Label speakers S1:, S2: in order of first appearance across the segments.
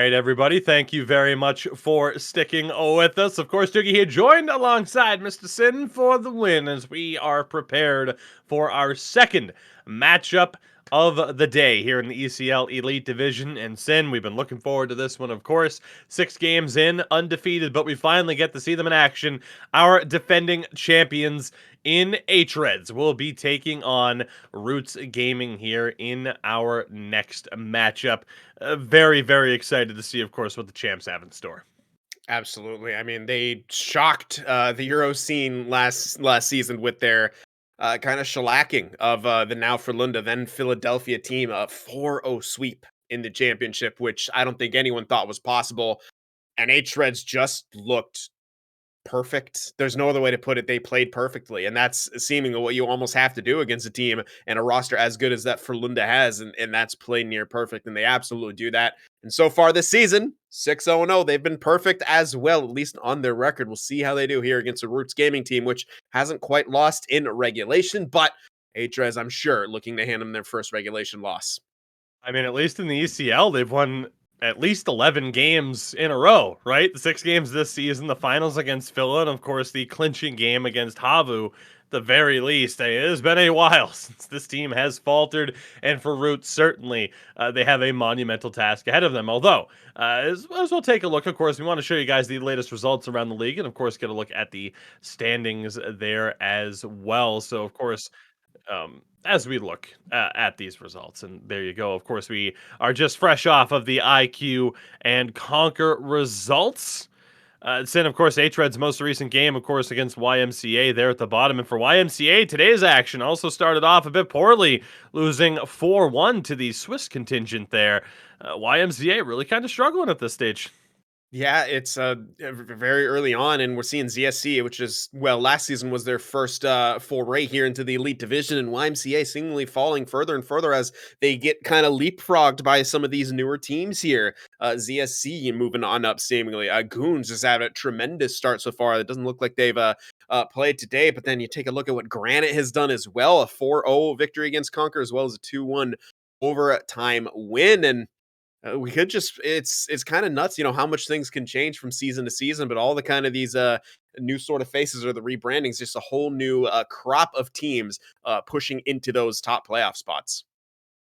S1: right, everybody. Thank you very much for sticking with us. Of course, Doogie here, joined alongside Mr. Sin for the win as we are prepared for our second matchup of the day here in the ECL Elite Division. And Sin, we've been looking forward to this one, of course. 6 games in, undefeated, but we finally get to see them in action. Our defending champions in hREDS will be taking on Roots Gaming here in our next matchup. Very, very excited to see, of course, what the champs have in store.
S2: Absolutely. I mean, they shocked the Euro scene last season with their kind of shellacking of the now Frölunda, then Philadelphia team, a 4-0 sweep in the championship, which I don't think anyone thought was possible. And hREDS just looked perfect. There's no other way to put it. They played perfectly, and that's seemingly what you almost have to do against a team and a roster as good as that Frölunda has, and that's play near perfect, and they absolutely do that. And so far this season, 6-0-0, they've been perfect as well, at least on their record. We'll see how they do here against a Roots Gaming team, which hasn't quite lost in regulation, but hREDS, I'm sure, looking to hand them their first regulation loss.
S1: I mean, at least in the ECL, they've won at least 11 games in a row, right? The 6 games this season, the finals against Phila, and of course the clinching game against Havu. The very least, it has been a while since this team has faltered, and for Roots, certainly they have a monumental task ahead of them. Although, as we'll take a look, of course, we want to show you guys the latest results around the league, and of course, get a look at the standings there as well. So, of course, as we look at these results. And there you go. Of course, we are just fresh off of the IQ and Conquer results. Sin, of course, hRED's most recent game, of course, against YMCA there at the bottom. And for YMCA, today's action also started off a bit poorly, losing 4-1 to the Swiss contingent there. YMCA really kind of struggling at this stage.
S2: Yeah, it's very early on, and we're seeing ZSC, which is, well, last season was their first foray here into the elite division, and YMCA seemingly falling further and further as they get kind of leapfrogged by some of these newer teams here. ZSC moving on up seemingly. Goons has had a tremendous start so far. It doesn't look like they've played today, but then you take a look at what Granite has done as well, a 4-0 victory against Conquer, as well as a 2-1 overtime win, and we could just it's kind of nuts, how much things can change from season to season, but all the kind of these new sort of faces or the rebrandings, just a whole new crop of teams pushing into those top playoff spots.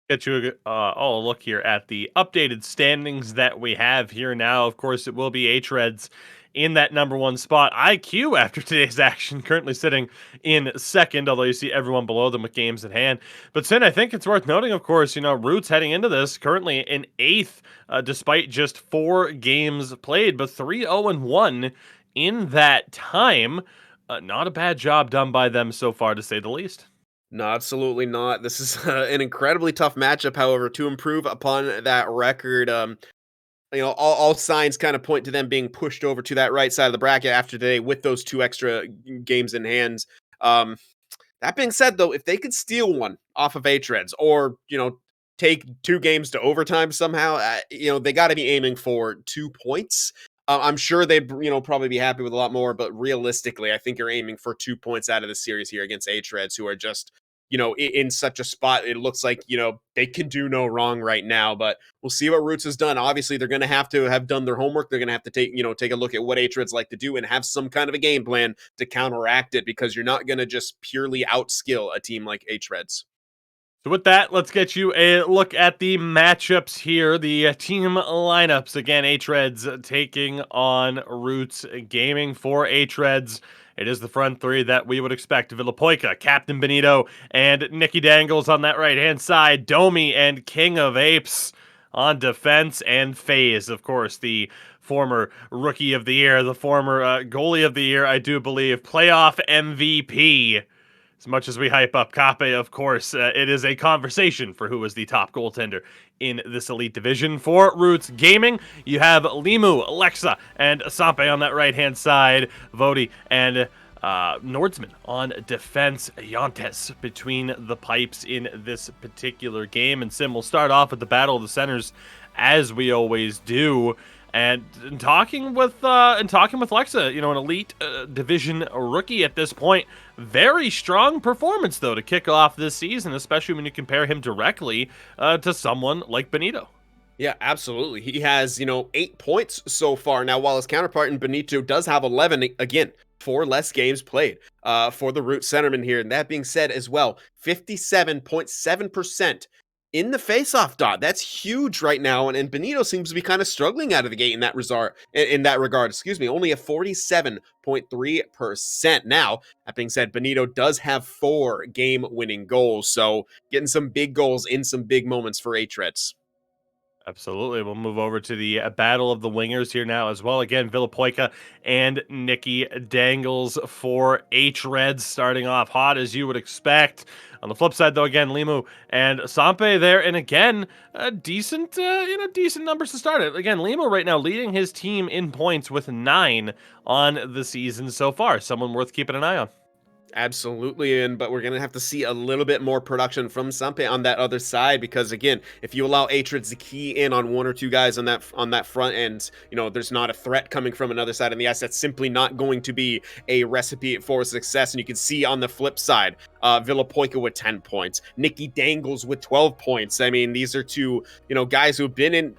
S1: Get you all a look here at the updated standings that we have here now. Of course, it will be hREDS in that number 1 spot. IQ, after today's action, currently sitting in second, although you see everyone below them with games at hand. But Sin, I think it's worth noting, of course, Roots heading into this currently in 8th, despite just 4 games played, but 3-0-1 in that time. Not a bad job done by them so far, to say the least.
S2: No, absolutely not. This is an incredibly tough matchup. However, to improve upon that record, all signs kind of point to them being pushed over to that right side of the bracket after today with those 2 extra games in hands. That being said, though, if they could steal one off of hREDS or, take 2 games to overtime somehow, they got to be aiming for 2 points. I'm sure they'd, probably be happy with a lot more, but realistically, I think you're aiming for 2 points out of the series here against hREDS, who are just, in such a spot. It looks like, they can do no wrong right now, but we'll see what Roots has done. Obviously, they're going to have done their homework. They're going to have to take a look at what hREDS like to do and have some kind of a game plan to counteract it, because you're not going to just purely outskill a team like hREDS.
S1: So with that, let's get you a look at the matchups here, the team lineups. Again, hREDS taking on Roots Gaming. For hREDS, it is the front 3 that we would expect. Villapoika, Captain Benito, and Nicky Dangles on that right-hand side. Domi and King of Apes on defense, and FaZe, of course, the former Rookie of the Year, the former Goalie of the Year, I do believe, playoff MVP. As much as we hype up Kape, of course, it is a conversation for who is the top goaltender in this elite division. For Roots Gaming, you have Limu, Alexa, and Sampe on that right-hand side. Vodi and Nordsman on defense. Yantes between the pipes in this particular game. And Sim, will start off with the Battle of the Centers, as we always do. And talking with Lexa, an elite division rookie at this point. Very strong performance, though, to kick off this season, especially when you compare him directly to someone like Benito.
S2: Yeah, absolutely. He has, 8 points so far. Now, while his counterpart in Benito does have 11, again, 4 less games played for the root centerman here. And that being said, as well, 57.7% in the faceoff dot. That's huge right now. And Benito seems to be kind of struggling out of the gate in that regard. Excuse me, only a 47.3%. Now, that being said, Benito does have 4 game-winning goals. So getting some big goals in some big moments for hREDS.
S1: Absolutely. We'll move over to the battle of the wingers here now as well. Again, Villapoika and Nikki Dangles for hREDS starting off hot as you would expect. On the flip side, though, again, Limu and Sampe there, and again, decent, decent numbers to start it. Again, Limu right now leading his team in points with 9 on the season so far. Someone worth keeping an eye on.
S2: Absolutely, but we're gonna have to see a little bit more production from Sampe on that other side because again, if you allow hREDS to key in on 1 or 2 guys on that front end, there's not a threat coming from another side on the ice. That's simply not going to be a recipe for success. And you can see on the flip side, Villapoika with 10 points, Nikki Dangles with 12 points. I mean, these are two, guys who've been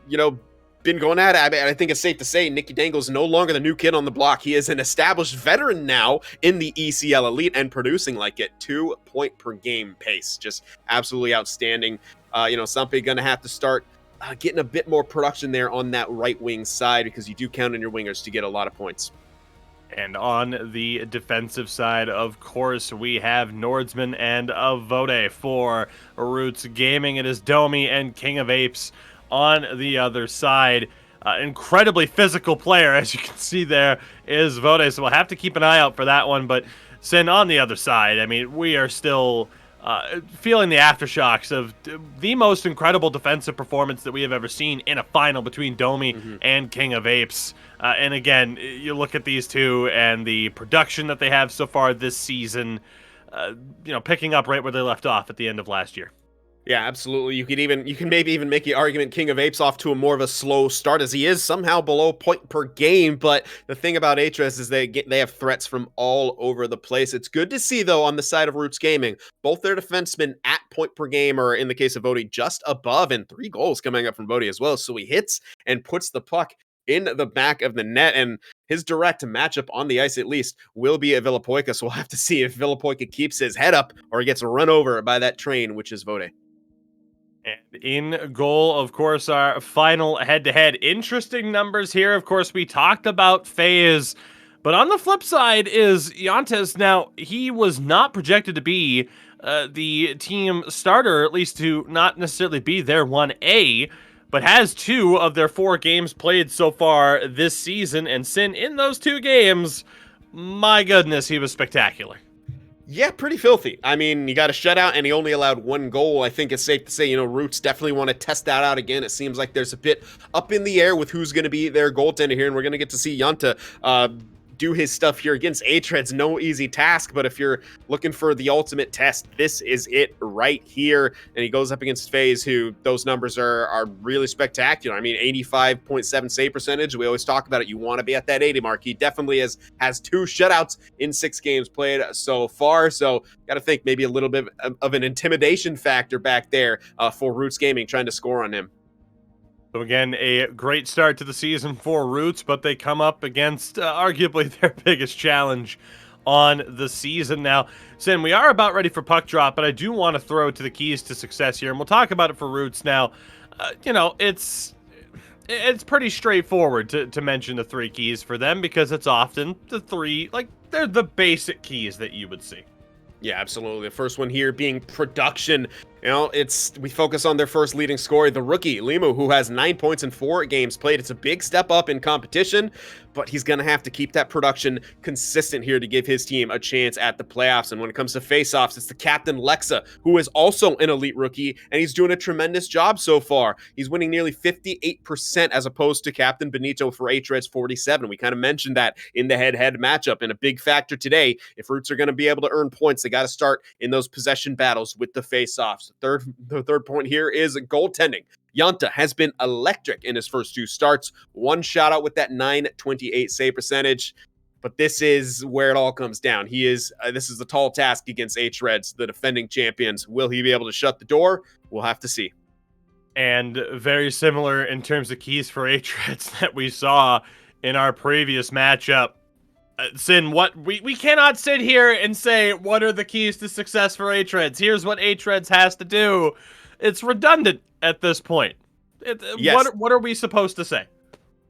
S2: going at it. I think it's safe to say Nicky Dangle is no longer the new kid on the block. He is an established veteran now in the ECL Elite and producing like it 2 point per game pace. Just absolutely outstanding. Something going to have to start getting a bit more production there on that right wing side because you do count on your wingers to get a lot of points.
S1: And on the defensive side, of course, we have Nordsman and Avode for Roots Gaming. It is Domi and King of Apes on the other side. Incredibly physical player, as you can see there, is Vode. So we'll have to keep an eye out for that one. But Sin on the other side, I mean, we are still feeling the aftershocks of the most incredible defensive performance that we have ever seen in a final between Domi and King of Apes. And again, you look at these two and the production that they have so far this season, picking up right where they left off at the end of last year.
S2: Yeah, absolutely. You can maybe even make the argument King of Apes off to a more of a slow start as he is somehow below point per game. But the thing about hREDS is they have threats from all over the place. It's good to see though on the side of Roots Gaming, both their defensemen at point per game, or in the case of Bodie, just above, and 3 goals coming up from Bodie as well. So he hits and puts the puck in the back of the net, and his direct matchup on the ice at least will be at Villapoika. So we'll have to see if Villapoika keeps his head up or he gets run over by that train, which is Vode.
S1: And in goal, of course, our final head-to-head. Interesting numbers here. Of course, we talked about FaZe, but on the flip side is Yantes. Now, he was not projected to be the team starter, at least to not necessarily be their 1A, but has 2 of their 4 games played so far this season. And Sin, in those 2 games, my goodness, he was spectacular.
S2: Yeah, pretty filthy. I mean, he got a shutout and he only allowed 1 goal. I think it's safe to say, Roots definitely want to test that out again. It seems like there's a bit up in the air with who's going to be their goaltender here, and we're going to get to see Yanta do his stuff here against hREDS. No easy task, but if you're looking for the ultimate test, this is it right here. And he goes up against FaZe, who those numbers are really spectacular. I mean, 85.7 save percentage. We always talk about it. You want to be at that 80 mark. He definitely has 2 shutouts in 6 games played so far. So got to think maybe a little bit of an intimidation factor back there for Roots Gaming trying to score on him.
S1: So again, a great start to the season for Roots, but they come up against arguably their biggest challenge on the season. Now, Sin, we are about ready for puck drop, but I do want to throw to the keys to success here, and we'll talk about it for Roots now. It's pretty straightforward to mention the 3 keys for them because it's often the 3, they're the basic keys that you would see.
S2: Yeah, absolutely. The first one here being production. We focus on their first leading scorer, the rookie, Limu, who has 9 points in 4 games played. It's a big step up in competition, but he's going to have to keep that production consistent here to give his team a chance at the playoffs. And when it comes to faceoffs, it's the captain, Lexa, who is also an elite rookie, and he's doing a tremendous job so far. He's winning nearly 58% as opposed to Captain Benito for hREDS 47. We kind of mentioned that in the head-to-head matchup, and a big factor today, if Roots are going to be able to earn points, they got to start in those possession battles with the faceoffs. The third point here is goaltending. Yanta has been electric in his first 2 starts. 1 shutout with that 928 save percentage. But this is where it all comes down. This is a tall task against hREDS, the defending champions. Will he be able to shut the door? We'll have to see.
S1: And very similar in terms of keys for hREDS that we saw in our previous matchup. Sin, what we cannot sit here and say what are the keys to success for hREDS. Here's what hREDS has to do. It's redundant at this point.
S2: Yes.
S1: What are we supposed to say?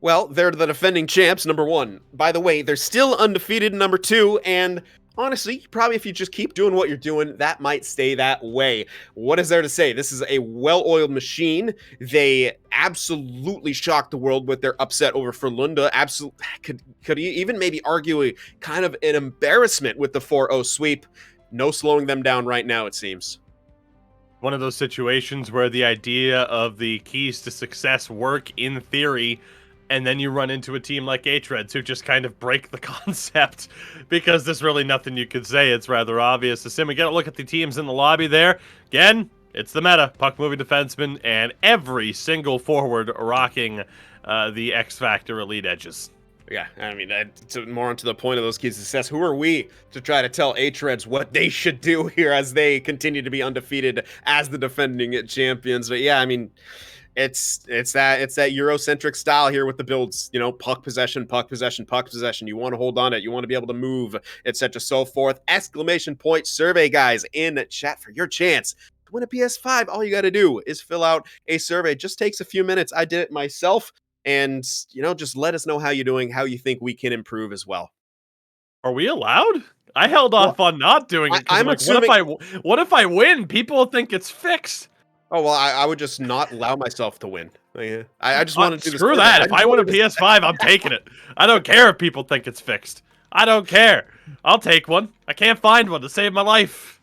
S2: Well, they're the defending champs, number one. By the way, they're still undefeated, number two, and honestly, probably if you just keep doing what you're doing, that might stay that way. What is there to say? This is a well-oiled machine. They absolutely shocked the world with their upset over Frölunda. Absolutely, could even maybe argue a kind of an embarrassment with the 4-0 sweep. No slowing them down right now, it seems.
S1: One of those situations where the idea of the keys to success work in theory, and then you run into a team like hREDS who just kind of break the concept because there's really nothing you could say. It's rather obvious. So, Sim, we get a look at the teams in the lobby there. Again, it's the meta. Puck-moving defenseman and every single forward rocking the X-Factor Elite Edges.
S2: Yeah, I mean, more onto the point of those keys to success, who are we to try to tell hREDS what they should do here as they continue to be undefeated as the defending champions? But yeah, I mean, it's that Eurocentric style here with the builds, you know, puck possession, puck possession, puck possession. You want to hold on it, you want to be able to move, etc. so forth. Exclamation point survey, guys, in chat for your chance to win a PS5. All you got to do is fill out a survey. It just takes a few minutes. I did it myself. And, you know, just let us know how you're doing, how you think we can improve as well.
S1: Are we allowed? I held off on not doing it. I'm like, assuming... what if I win? People will think it's fixed.
S2: Oh, well, I would just not allow myself to win. I just want to do this.
S1: Screw that. If I win a PS5, I'm taking it. I don't care if people think it's fixed. I don't care. I'll take one. I can't find one to save my life.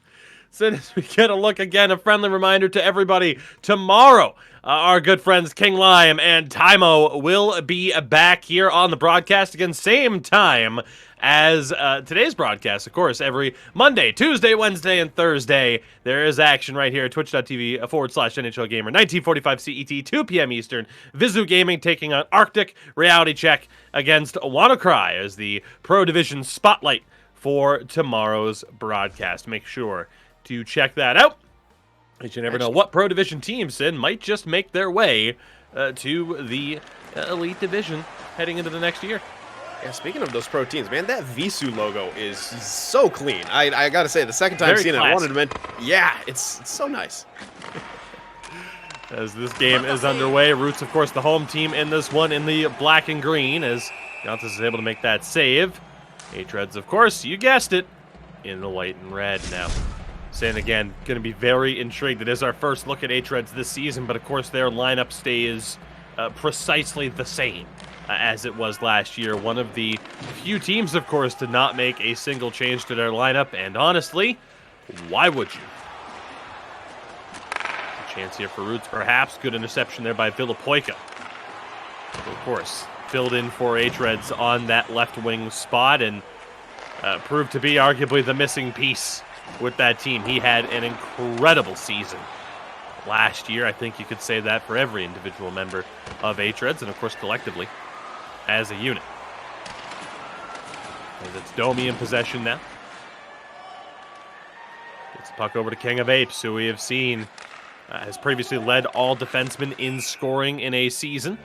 S1: So as we get a look again, a friendly reminder to everybody, tomorrow, our good friends King Lime and Tymo will be back here on the broadcast again, same time as today's broadcast. Of course, every Monday, Tuesday, Wednesday, and Thursday, there is action right here at twitch.tv/NHL Gamer, 1945 CET, 2 p.m. Eastern. Vizu Gaming taking on Arctic Reality Check against WannaCry as the Pro Division Spotlight for tomorrow's broadcast. Make sure to check that out. You never know what Pro Division team, Sid, might just make their way to the Elite Division heading into the next year.
S2: Yeah, speaking of those pro teams, man, that Visu logo is so clean. I gotta say, the second time seeing it, I wanted to mention, yeah, it's so nice.
S1: As this game is underway, Roots, of course, the home team in this one in the black and green, as Giannis is able to make that save. hREDS, of course, you guessed it, in the white and red now. Saying again, going to be very intrigued. It is our first look at hREDS this season, but of course their lineup stays precisely the same as it was last year. One of the few teams, of course, to not make a single change to their lineup, and honestly, why would you? A chance here for Roots, perhaps. Good interception there by Villapoika. Of course, filled in for hREDS on that left wing spot, and proved to be arguably the missing piece with that team. He had an incredible season last year. I think you could say that for every individual member of hREDS, and of course collectively as a unit. As it's Domi in possession now. Gets the puck over to King of Apes, who we have seen has previously led all defensemen in scoring in a season.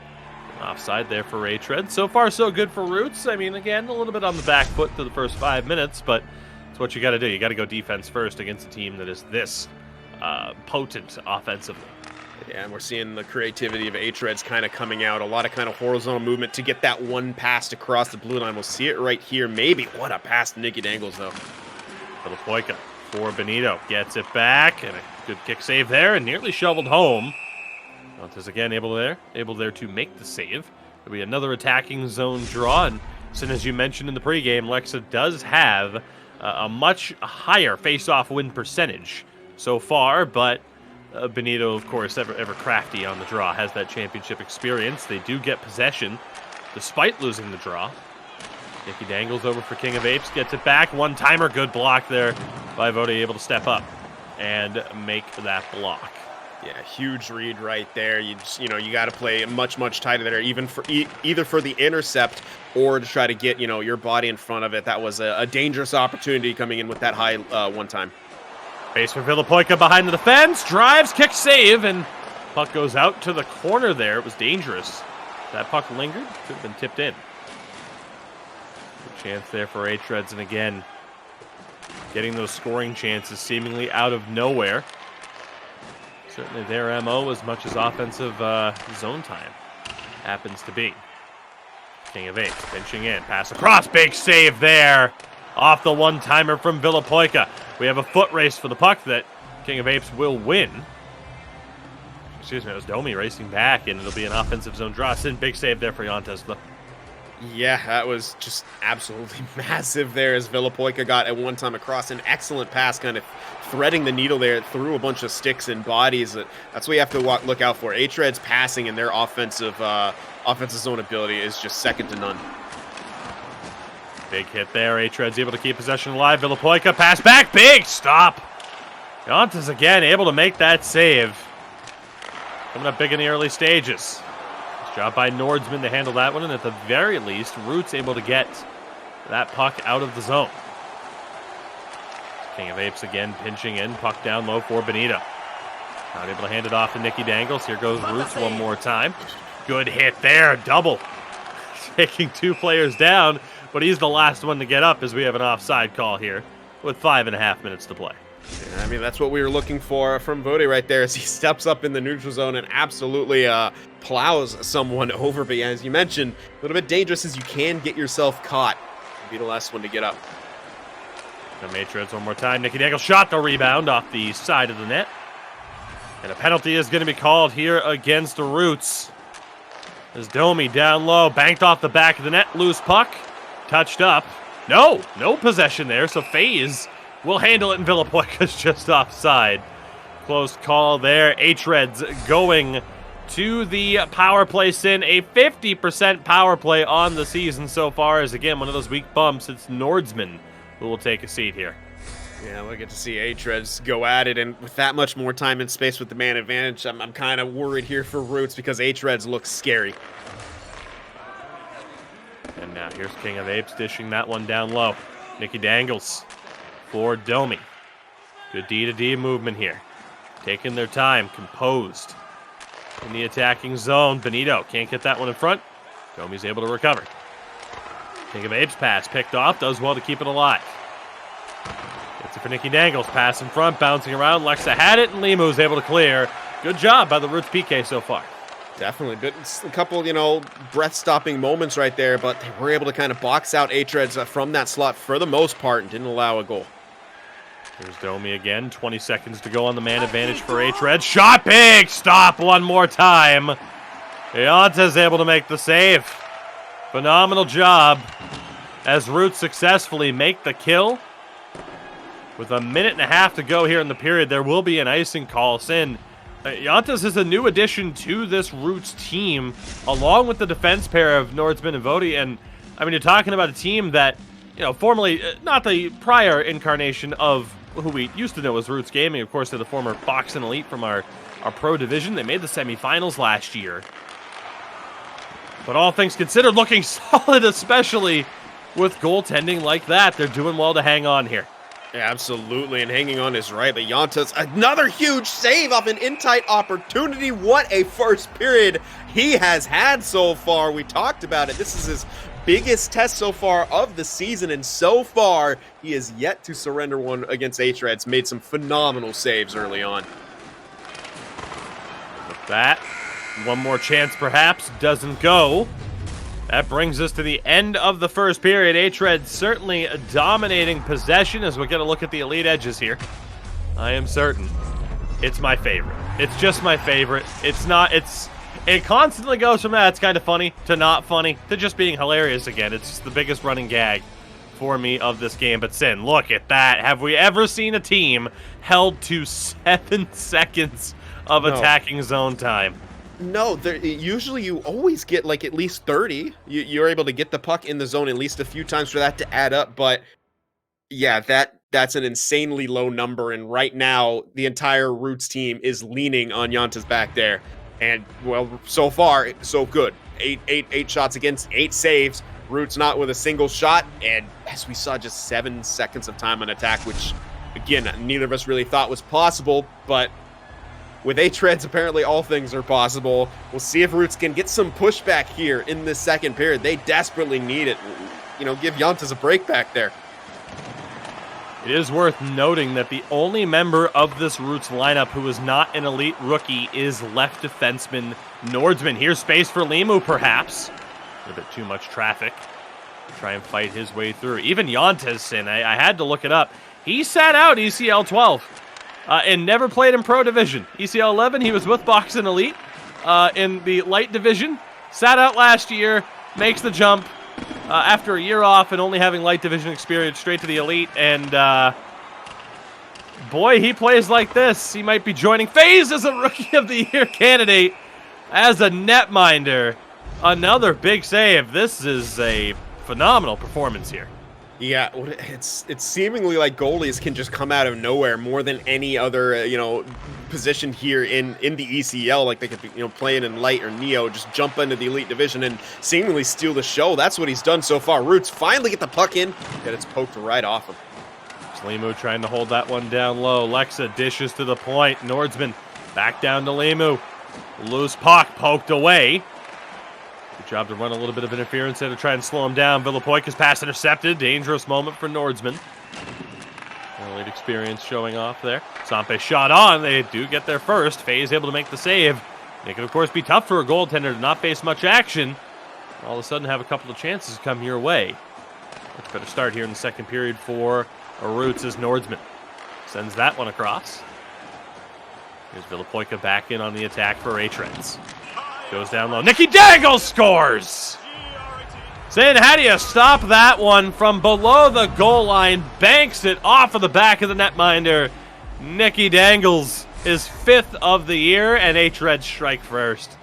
S1: Offside there for hREDS. So far, so good for Roots. I mean, again, a little bit on the back foot to the first 5 minutes, but it's what you got to do. You got to go defense first against a team that is this potent offensively.
S2: Yeah, and we're seeing the creativity of hREDS kind of coming out. A lot of kind of horizontal movement to get that one pass across the blue line. We'll see it right here. Maybe. What a pass to Nicky Dangles, though.
S1: Villapoika for Benito. Gets it back, and a good kick save there, and nearly shoveled home. Montes again able there to make the save. There'll be another attacking zone draw, and as you mentioned in the pregame, Lexa does have a much higher face-off win percentage so far, but Benito, of course, ever crafty on the draw, has that championship experience. They do get possession despite losing the draw. Nicky Dangles over for King of Apes, gets it back. One-timer, good block there by Vode, able to step up and make that block.
S2: Yeah, huge read right there. You got to play much tighter there, even for either for the intercept or to try to get your body in front of it. That was a dangerous opportunity coming in with that high one time.
S1: Base for Villapoika behind the defense, drives, kick, save, and Puck goes out to the corner there. It was dangerous. That puck lingered. Could have been tipped in. Good chance there for hREDS, and again, getting those scoring chances seemingly out of nowhere. Certainly their MO as much as offensive zone time happens to be. King of Apes pinching in, pass across, big save there. Off the one-timer from Villapoika. We have a foot race for the puck that King of Apes will win. Excuse me, it was Domi racing back, and it'll be an offensive zone draw. Sin, big save there for Yantas, though.
S2: Yeah, that was just absolutely massive there as Villapoika got at one time across an excellent pass, kind of threading the needle there through a bunch of sticks and bodies. That's what you have to look out for. hREDS passing and their offensive zone ability is just second to none.
S1: Big hit there. hREDS able to keep possession alive. Villapoika pass back. Big stop. Yantas again able to make that save. Coming up big in the early stages. Nice job by Nordsman to handle that one, and at the very least, Roots able to get that puck out of the zone. King of Apes again pinching in. Puck down low for Benito. Not able to hand it off to Nicky Dangles. Here goes Roots one more time. Good hit there. Double. Taking two players down, but he's the last one to get up as we have an offside call here with 5.5 minutes to play.
S2: Yeah, I mean, that's what we were looking for from Vode right there as he steps up in the neutral zone and absolutely plows someone over. But yeah, as you mentioned, a little bit dangerous as you can get yourself caught. Be the last one to get up.
S1: And hREDS one more time. Nicky Dangles shot the rebound off the side of the net. And a penalty is going to be called here against the Roots. As Domi down low, banked off the back of the net, loose puck, touched up. No possession there, so FaZe will handle it, and Villapoika's just offside. Close call there. hREDS going to the power play. Sin, a 50% power play on the season so far, as again, one of those weak bumps. It's Nordsman who will take a seat here.
S2: Yeah, we'll get to see hREDS go at it, and with that much more time and space with the man advantage, I'm kind of worried here for Roots because hREDS looks scary.
S1: And now here's King of Apes dishing that one down low. Nicky Dangles for Domi. Good D-to-D movement here. Taking their time, composed. In the attacking zone, Benito can't get that one in front. Domi's able to recover. King of Apes pass picked off, does well to keep it alive. Gets it for Nicky Dangles, pass in front, bouncing around. Lexa had it, and Limu's able to clear. Good job by the Roots PK so far.
S2: Definitely, but it's a couple, breath-stopping moments right there, but they were able to kind of box out hREDS from that slot for the most part and didn't allow a goal.
S1: Here's Domi again, 20 seconds to go on the man advantage for hREDS. Shot big, stop one more time. Yantas able to make the save. Phenomenal job as Roots successfully make the kill. With 1.5 minutes to go here in the period, there will be an icing call. Sin, Yantas is a new addition to this Roots team, along with the defense pair of Nordsman and Vode. And, I mean, you're talking about a team that, formerly, not the prior incarnation of who we used to know as Roots Gaming. Of course, they're the former Boxing Elite from our pro division. They made the semifinals last year. But all things considered, looking solid, especially with goaltending like that. They're doing well to hang on here.
S2: Absolutely, and hanging on is right. But Yantas, another huge save off an in-tight opportunity. What a first period he has had so far. We talked about it. This is his biggest test so far of the season, and so far, he has yet to surrender one against hREDS. Made some phenomenal saves early on.
S1: With that, one more chance perhaps, doesn't go. That brings us to the end of the first period. hREDS certainly dominating possession as we get a look at the elite edges here. I am certain it's my favorite. It's just my favorite. It constantly goes from that's kind of funny to not funny to just being hilarious again. It's just the biggest running gag for me of this game. But Sin, look at that. Have we ever seen a team held to 7 seconds of attacking zone time?
S2: No, usually you always get like at least 30. You're able to get the puck in the zone at least a few times for that to add up. But yeah, that's an insanely low number. And right now, the entire Roots team is leaning on Yantas back there. And well, so far, so good. Eight shots against, 8 saves. Roots not with a single shot. And as we saw, just 7 seconds of time on attack, which again, neither of us really thought was possible. But with hREDS, apparently all things are possible. We'll see if Roots can get some pushback here in this second period. They desperately need it. You know, give Jantas a break back there.
S1: It is worth noting that the only member of this Roots lineup who is not an elite rookie is left defenseman Nordsman. Here's space for Limu, perhaps. A bit too much traffic. Try and fight his way through. Even Jantas, and I had to look it up, he sat out ECL 12 and never played in Pro Division. ECL 11, he was with Box and Elite in the Light Division. Sat out last year, makes the jump after a year off and only having Light Division experience straight to the Elite. And boy, he plays like this. He might be joining FaZe as a Rookie of the Year candidate as a netminder. Another big save. This is a phenomenal performance here.
S2: Yeah, it's seemingly like goalies can just come out of nowhere more than any other, position here in the ECL. Like they could be, playing in Light or Neo, just jump into the Elite Division and seemingly steal the show. That's what he's done so far. Roots finally get the puck in, and it's poked right off him.
S1: Limu trying to hold that one down low. Lexa dishes to the point. Nordsman back down to Limu. Loose puck poked away. Good job to run a little bit of interference there to try and slow him down. Villapoika's pass intercepted. Dangerous moment for Nordsman. Late experience showing off there. Sampe shot on. They do get there first. FaZe able to make the save. It can, of course, be tough for a goaltender to not face much action. All of a sudden have a couple of chances come your way. Much better start here in the second period for Roots as Nordsman sends that one across. Here's Villapoika back in on the attack for hREDS. Goes down low. Nicky Dangles scores! Saying, how do you stop that one from below the goal line? Banks it off of the back of the netminder. Nicky Dangles is 5th of the year, and hREDS strike first.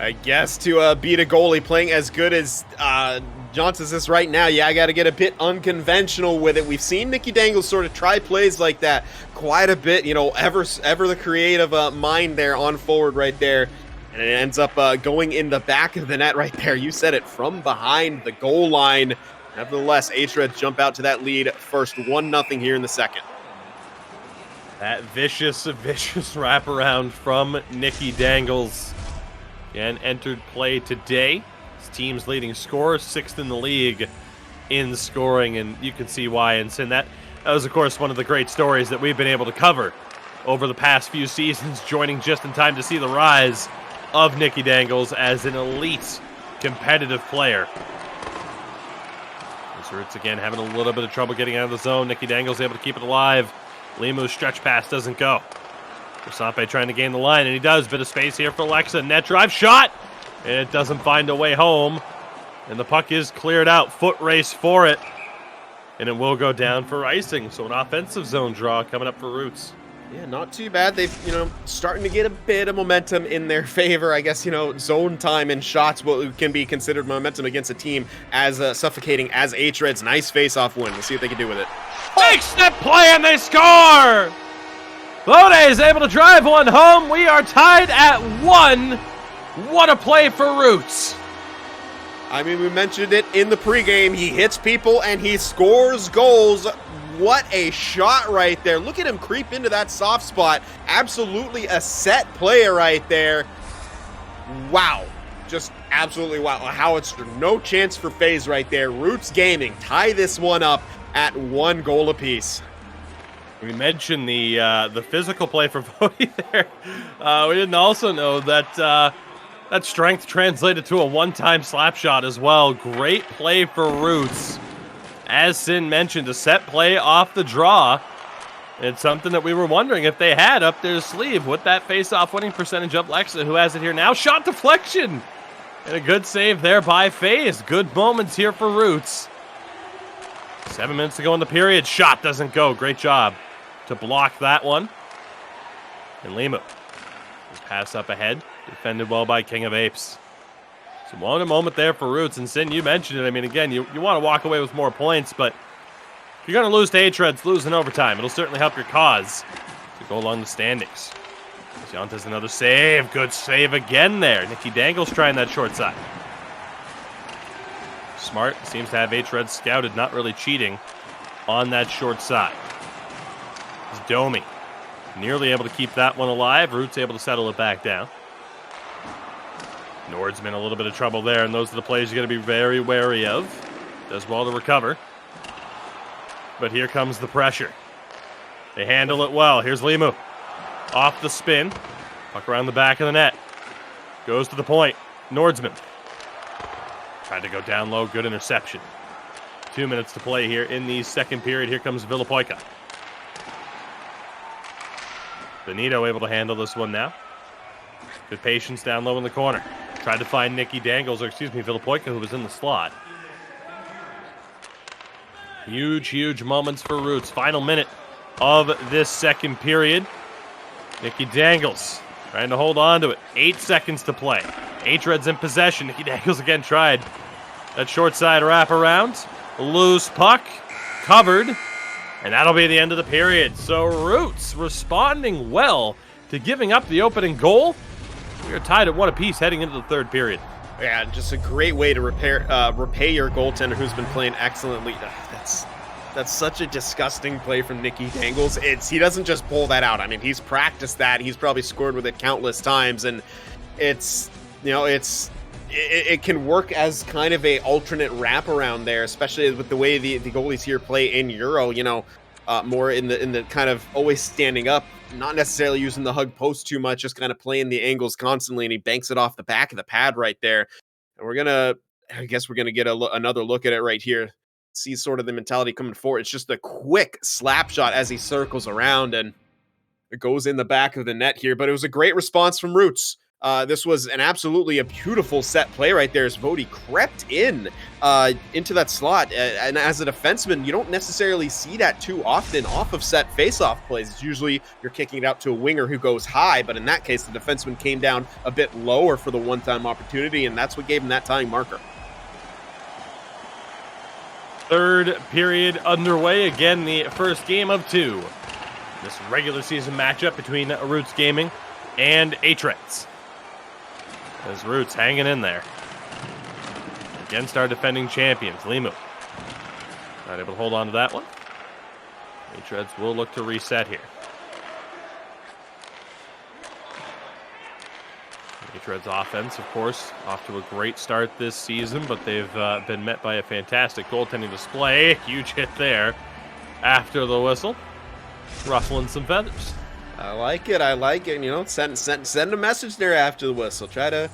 S2: I guess to beat a goalie playing as good as Jantas is right now, I got to get a bit unconventional with it. We've seen Nicky Dangles sort of try plays like that quite a bit. Ever the creative mind there on forward right there. And it ends up going in the back of the net right there. You said it, from behind the goal line. Nevertheless, hREDS jump out to that lead first, 1-0 here in the second.
S1: That vicious wraparound from Nicky Dangles. Again, entered play today. His team's leading scorer, 6th in the league in scoring, and you can see why. And that was, of course, one of the great stories that we've been able to cover over the past few seasons, joining just in time to see the rise of Nicky Dangles as an elite competitive player. Roots again having a little bit of trouble getting out of the zone. Nicky Dangles able to keep it alive. Limu's stretch pass doesn't go. Sampe trying to gain the line, and he does. Bit of space here for Lexa. Net drive shot, and it doesn't find a way home. And the puck is cleared out. Foot race for it, and it will go down for icing. So an offensive zone draw coming up for Roots.
S2: Yeah, not too bad. They've, starting to get a bit of momentum in their favor. I guess, zone time and shots can be considered momentum against a team as suffocating as hREDS. Nice face-off win. We'll see what they can do with it.
S1: Big step play, and they score! Bode is able to drive one home. We are tied at 1. What a play for Roots.
S2: I mean, we mentioned it in the pregame. He hits people, and he scores goals. What a shot right there. Look at him creep into that soft spot. Absolutely a set player right there. Wow. Just absolutely wow. How it's no chance for FaZe right there. Roots Gaming tie this one up at 1 goal apiece.
S1: We mentioned the physical play for Bode there. We didn't also know that that strength translated to a one-time slap shot as well. Great play for Roots. As Sin mentioned, a set play off the draw. It's something that we were wondering if they had up their sleeve with that face-off winning percentage of Lexa, who has it here now. Shot deflection! And a good save there by FaZe. Good moments here for Roots. 7 minutes to go in the period. Shot doesn't go. Great job to block that one. And Limu. Pass up ahead. Defended well by King of Apes. So one moment there for Roots. And Sin, you mentioned it. I mean, again, you want to walk away with more points, but if you're going to lose to hREDS, lose in overtime. It'll certainly help your cause to go along the standings. Jantas another save. Good save again there. Nicky Dangles trying that short side. Smart seems to have hREDS scouted, not really cheating on that short side. It's Domi. Nearly able to keep that one alive. Roots able to settle it back down. Nordsman a little bit of trouble there, and those are the plays you got to be very wary of. Does well to recover. But here comes the pressure. They handle it well. Here's Limu. Off the spin. Puck around the back of the net. Goes to the point. Nordsman. Tried to go down low. Good interception. 2 minutes to play here in the second period. Here comes Villapoika. Benito able to handle this one now. Good patience down low in the corner. Tried to find Nicky Dangles, or excuse me, Villapoika, who was in the slot. Huge, huge moments for Roots. Final minute of this second period. Nicky Dangles trying to hold on to it. 8 seconds to play. hREDS in possession. Nicky Dangles again tried that short side wraparound. Loose puck. Covered. And that'll be the end of the period. So Roots responding well to giving up the opening goal. We are tied at 1 apiece heading into the third period.
S2: Yeah, just a great way to repay your goaltender who's been playing excellently. That's such a disgusting play from Nicky Dangles. He doesn't just pull that out. I mean, he's practiced that. He's probably scored with it countless times, and it can work as kind of a alternate wraparound there, especially with the way the goalies here play in Euro. More in the kind of always standing up, not necessarily using the hug post too much, just kind of playing the angles constantly, and he banks it off the back of the pad right there. And I guess we're gonna get another look at it right here. See sort of the mentality coming forward. It's just a quick slap shot as he circles around, and it goes in the back of the net here. But it was a great response from Roots. This was absolutely a beautiful set play right there as Vody crept into that slot. And as a defenseman, you don't necessarily see that too often off of set face-off plays. It's usually you're kicking it out to a winger who goes high, but in that case, the defenseman came down a bit lower for the one-time opportunity, and that's what gave him that tying marker.
S1: Third period underway. Again, the first game of 2. This regular season matchup between Roots Gaming and hREDS. As Roots hanging in there against our defending champions, Limu. Not able to hold on to that one. hREDS will look to reset here. hREDS offense, of course, off to a great start this season, but they've been met by a fantastic goaltending display. Huge hit there after the whistle. Ruffling some feathers.
S2: I like it. Send a message there after the whistle. Try to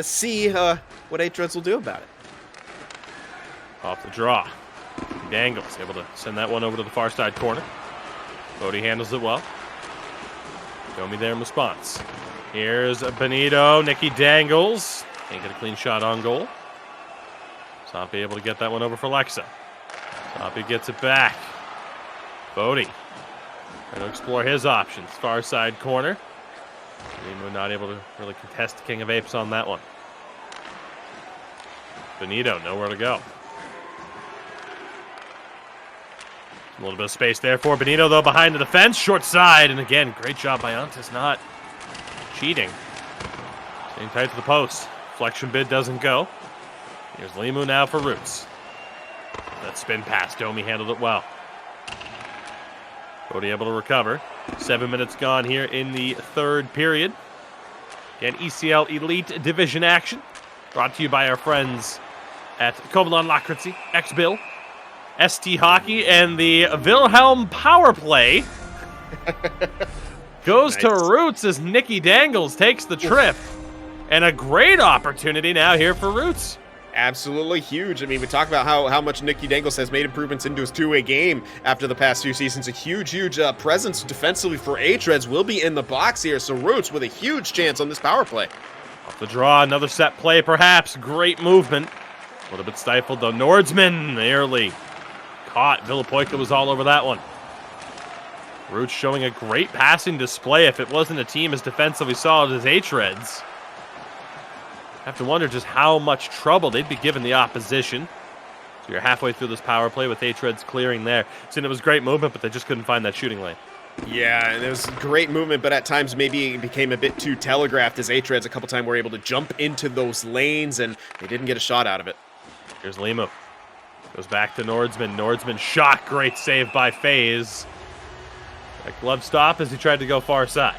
S2: see what hREDS will do about it.
S1: Off the draw. Dangles able to send that one over to the far side corner. Vody handles it well. Domi there in response. Here's Benito. Nicky Dangles. Can't get a clean shot on goal. Zombie able to get that one over for Lexa. Zombie gets it back. Vody trying to explore his options. Far side corner. Limu not able to really contest King of Apes on that one. Benito, nowhere to go. A little bit of space there for Benito, though, behind the defense. Short side, and again, great job by Antis, not cheating. Staying tight to the post. Flexion bid doesn't go. Here's Limu now for Roots. That spin pass, Domi handled it well. Vody able to recover. 7 minutes gone here in the third period. Again, ECL Elite Division action. Brought to you by our friends at Kovalon Lakritzi, X-Bill, ST Hockey, and the Wilhelm Power Play goes to Roots as Nicky Dangles takes the trip. And a great opportunity now here for Roots.
S2: Absolutely huge. I mean, we talk about how much Nicky Dangles has made improvements into his two-way game after the past few seasons. A huge presence defensively for hREDS will be in the box here. So Roots with a huge chance on this power play.
S1: Off the draw, another set play perhaps. Great movement. A little bit stifled though. Nordsman nearly caught. Villapoika was all over that one. Roots showing a great passing display. If it wasn't a team as defensively solid as hREDS, have to wonder just how much trouble they'd be giving the opposition. So you're halfway through this power play with hREDS clearing there. So it was great movement, but they just couldn't find that shooting lane.
S2: Yeah, and it was great movement, but at times maybe it became a bit too telegraphed as hREDS a couple times were able to jump into those lanes, and they didn't get a shot out of it.
S1: Here's Limu. Goes back to Nordsman. Nordsman shot. Great save by FaZe. A glove stop as he tried to go far side.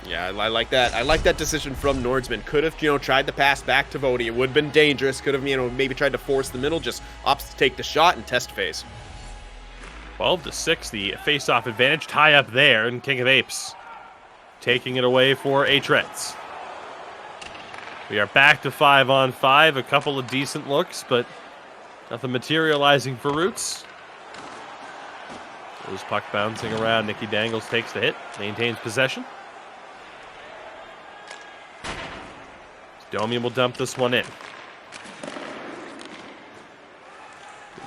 S2: Yeah, I like that. I like that decision from Nordsman. Could have, tried to pass back to Vody. It would have been dangerous. Could have, maybe tried to force the middle. Just opts to take the shot and test phase.
S1: 12-6, the face-off advantage. Tie up there, and King of Apes taking it away for hREDS. We are back to 5-on-5. A couple of decent looks, but nothing materializing for Roots. There's puck bouncing around. Nicky Dangles takes the hit, maintains possession. Domi will dump this one in. Good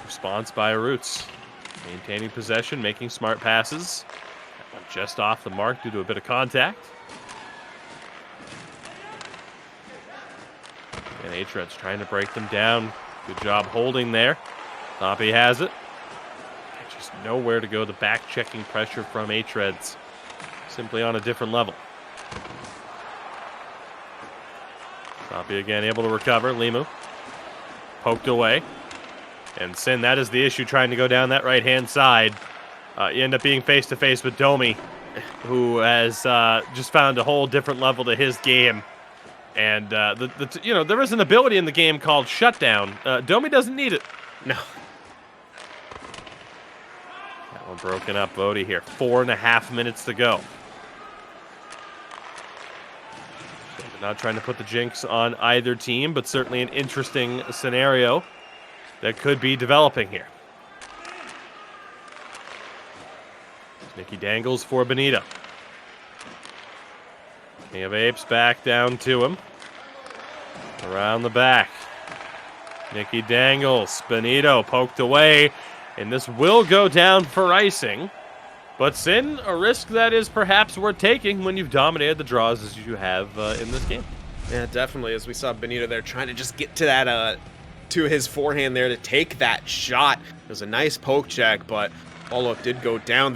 S1: response by Roots. Maintaining possession, making smart passes. That one just off the mark due to a bit of contact. And hREDS trying to break them down. Good job holding there. Poppy has it. Just nowhere to go. The back-checking pressure from hREDS. Simply on a different level. Poppy again able to recover. Limu poked away. And Sin, that is the issue, trying to go down that right-hand side. You end up being face-to-face with Domi, who has just found a whole different level to his game. And there is an ability in the game called Shutdown. Domi doesn't need it.
S2: No.
S1: That one broken up. Vody here. 4.5 minutes to go. Not trying to put the jinx on either team, but certainly an interesting scenario that could be developing here. Nicky Dangles for Benito. King of Apes back down to him. Around the back. Nicky Dangles. Benito poked away. And this will go down for icing. But Sin, a risk that is perhaps worth taking when you've dominated the draws as you have in this game.
S2: Yeah, definitely. As we saw Benito there trying to just get to that, to his forehand there to take that shot. It was a nice poke check, but follow-up did go down.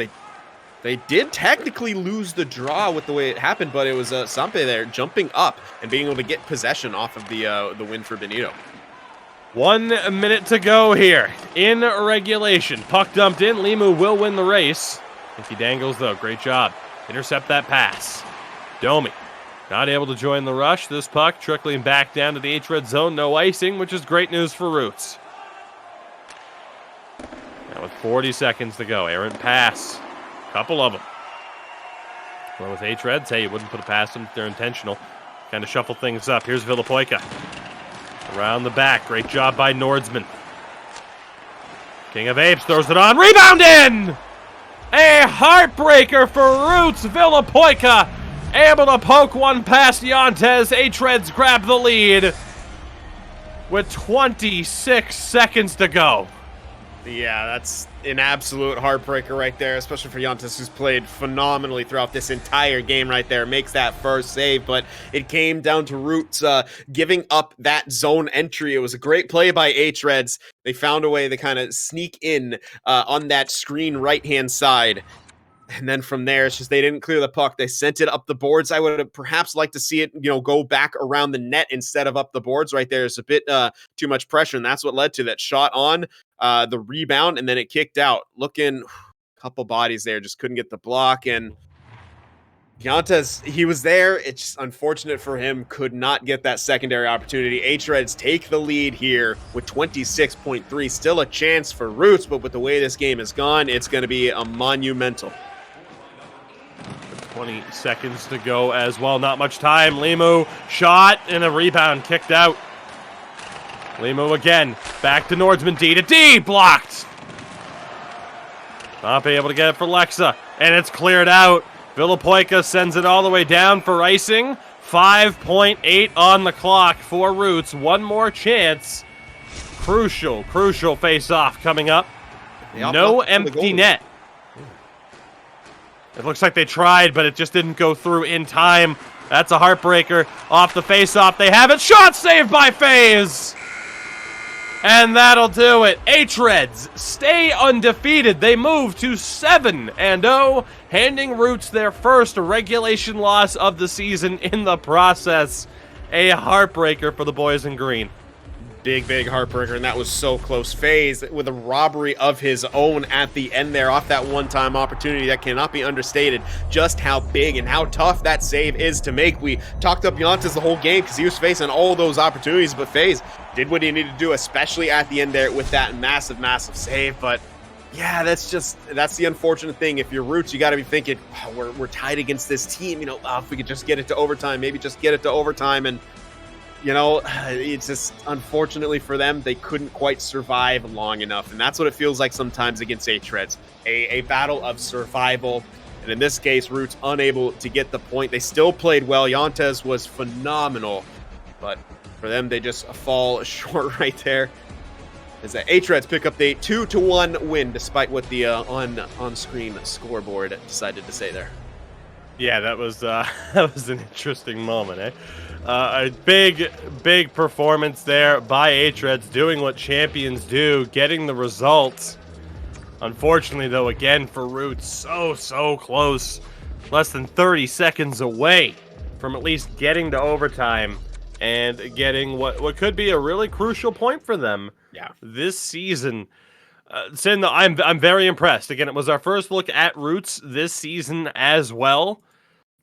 S2: They did technically lose the draw with the way it happened, but it was Sampe there jumping up and being able to get possession off of the win for Benito.
S1: 1 minute to go here in regulation. Puck dumped in. Limu will win the race. Nicky Dangles, though, great job. Intercept that pass. Domi not able to join the rush. This puck trickling back down to the hREDS zone. No icing, which is great news for Roots. Now with 40 seconds to go. Errant pass. Couple of them. Well, with hREDS, hey, you wouldn't put it past them if they're intentional. Kind of shuffle things up. Here's Villapoika. Around the back. Great job by Nordsman. King of Apes throws it on. Rebound in! A heartbreaker for Roots. Villapoika able to poke one past Yantes. hREDS grab the lead with 26 seconds to go.
S2: Yeah, that's an absolute heartbreaker right there, especially for Yantes, who's played phenomenally throughout this entire game right there. Makes that first save, but it came down to Roots giving up that zone entry. It was a great play by hREDS. They found a way to kind of sneak in on that screen right-hand side. And then from there, it's just they didn't clear the puck. They sent it up the boards. I would have perhaps liked to see it, go back around the net instead of up the boards right there. It's a bit too much pressure, and that's what led to that shot on the rebound, and then it kicked out. Looking, a couple bodies there, just couldn't get the block. And Yantes, he was there. It's unfortunate for him, could not get that secondary opportunity. hREDS take the lead here with 26.3. Still a chance for Roots, but with the way this game has gone, it's going to be a monumental.
S1: 20 seconds to go as well. Not much time. Limu shot and a rebound kicked out. Limu again. Back to Nordsman. D to D. Blocked. Not be able to get it for Lexa. And it's cleared out. Villapoika sends it all the way down for icing. 5.8 on the clock for Roots. One more chance. Crucial face-off coming up. No empty net. It looks like they tried, but it just didn't go through in time. That's a heartbreaker. Off the face-off, they have it. Shot saved by FaZe! And that'll do it. hREDS stay undefeated. They move to 7-0, handing Roots their first regulation loss of the season in the process. A heartbreaker for the boys in green.
S2: Big heartbreaker, and that was so close. FaZe with a robbery of his own at the end there off that one-time opportunity that cannot be understated just how big and how tough that save is to make. We talked up Giannis the whole game because he was facing all those opportunities, but FaZe did what he needed to do, especially at the end there with that massive save. But yeah, that's the unfortunate thing. If you're Roots, you got to be thinking, oh, we're tied against this team. If we could just get it to overtime, maybe just get it to overtime. And it's just, unfortunately for them, they couldn't quite survive long enough. And that's what it feels like sometimes against hREDS, a battle of survival. And in this case, Roots unable to get the point. They still played well. Yantes was phenomenal, but for them, they just fall short right there. As the hREDS pick up the 2-1 win, despite what the on-screen scoreboard decided to say there.
S1: Yeah, that was an interesting moment, eh? A big performance there by hREDS, doing what champions do, getting the results. Unfortunately, though, again for Roots, so close, less than 30 seconds away from at least getting to overtime and getting what could be a really crucial point for them.
S2: Yeah,
S1: this season. Sin, I'm very impressed. Again, it was our first look at Roots this season as well.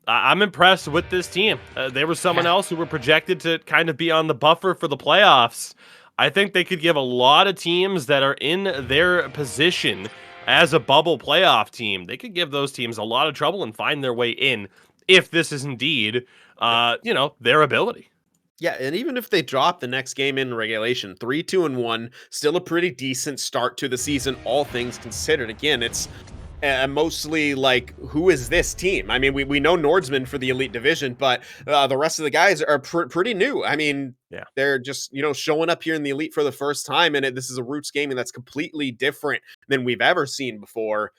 S1: I'm impressed with this team. They were someone else who were projected to kind of be on the buffer for the playoffs. I think they could give a lot of teams that are in their position as a bubble playoff team, they could give those teams a lot of trouble and find their way in if this is indeed, their ability.
S2: Yeah, and even if they drop the next game in regulation, 3-2-1, still a pretty decent start to the season, all things considered. Again, it's mostly like, who is this team? I mean, we know Nordsman for the Elite Division, but the rest of the guys are pretty new. I mean,
S1: yeah,
S2: they're just, showing up here in the Elite for the first time, and this is a Roots gaming that's completely different than we've ever seen before.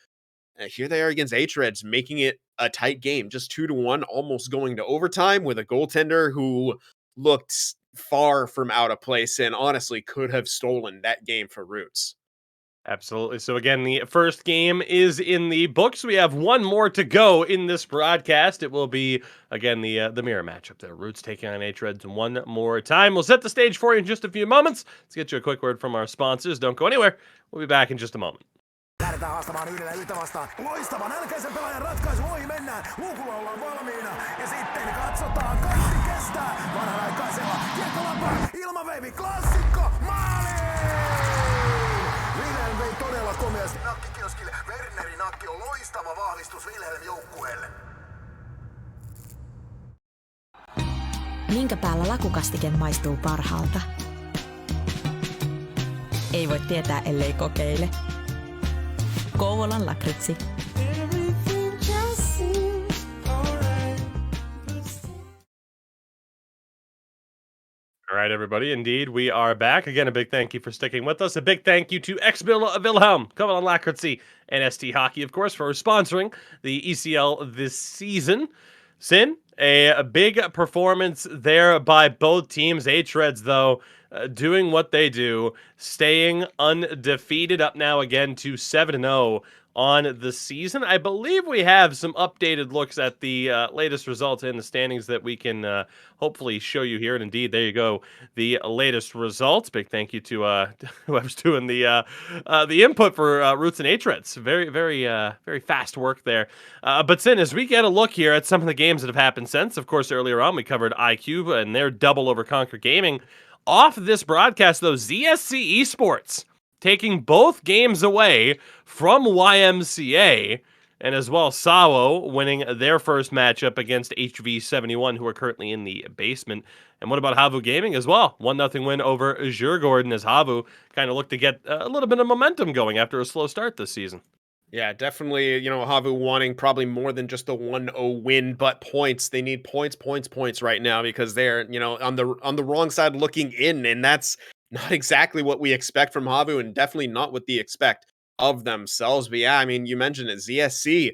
S2: Here they are against hREDS, making it a tight game, just 2-1, almost going to overtime with a goaltender who looked far from out of place and honestly could have stolen that game for Roots.
S1: Absolutely. So again, the first game is in the books. We have one more to go in this broadcast. It will be again the mirror matchup there. Roots taking on hREDS one more time. We'll set the stage for you in just a few moments. Let's get you a quick word from our sponsors. Don't go anywhere. We'll be back in just a moment.
S3: Lähdetään haastamaan yhdellä yhtä vastaan. Loistava nälkäisen pelaajan ratkaisu, ohi mennään. Luukulla ollaan valmiina. Ja sitten katsotaan, kaikki kestää. Vanhanaikaisella kiekkolapaa, ilmaveivi, klassikko, maali! Wilhelm vei todella komeasti nakkikioskille. Wernerin nakki on loistava vahvistus Wilhelm joukkueelle.
S4: Minkä päällä lakukastike maistuu parhaalta? Ei voi tietää, ellei kokeile. Kouvolan lakritsi.
S1: All right, everybody. Indeed, we are back. Again, a big thank you for sticking with us. A big thank you to Ex-Bill Wilhelm, Kouvolan Lakritsi, and ST Hockey, of course, for sponsoring the ECL this season. Sin, a big performance there by both teams. hREDS, though, doing what they do, staying undefeated, up now again to 7-0 on the season. I believe we have some updated looks at the latest results in the standings that we can hopefully show you here. And indeed, there you go, the latest results. Big thank you to whoever's doing the input for Roots and hREDS. Very fast work there. But Sin, as we get a look here at some of the games that have happened since, of course, earlier on we covered IQ and their double over Conquer Gaming. Off this broadcast, though, ZSC Esports taking both games away from YMCA, and as well Sawo winning their first matchup against HV71, who are currently in the basement. And what about Havu Gaming as well? 1-0 win over Djurgården as Havu kind of looked to get a little bit of momentum going after a slow start this season.
S2: Yeah, definitely, Havu wanting probably more than just a 1-0 win, but points. They need points right now because they're, on the wrong side looking in, and that's not exactly what we expect from Havu and definitely not what they expect of themselves. But yeah, I mean, you mentioned it, ZSC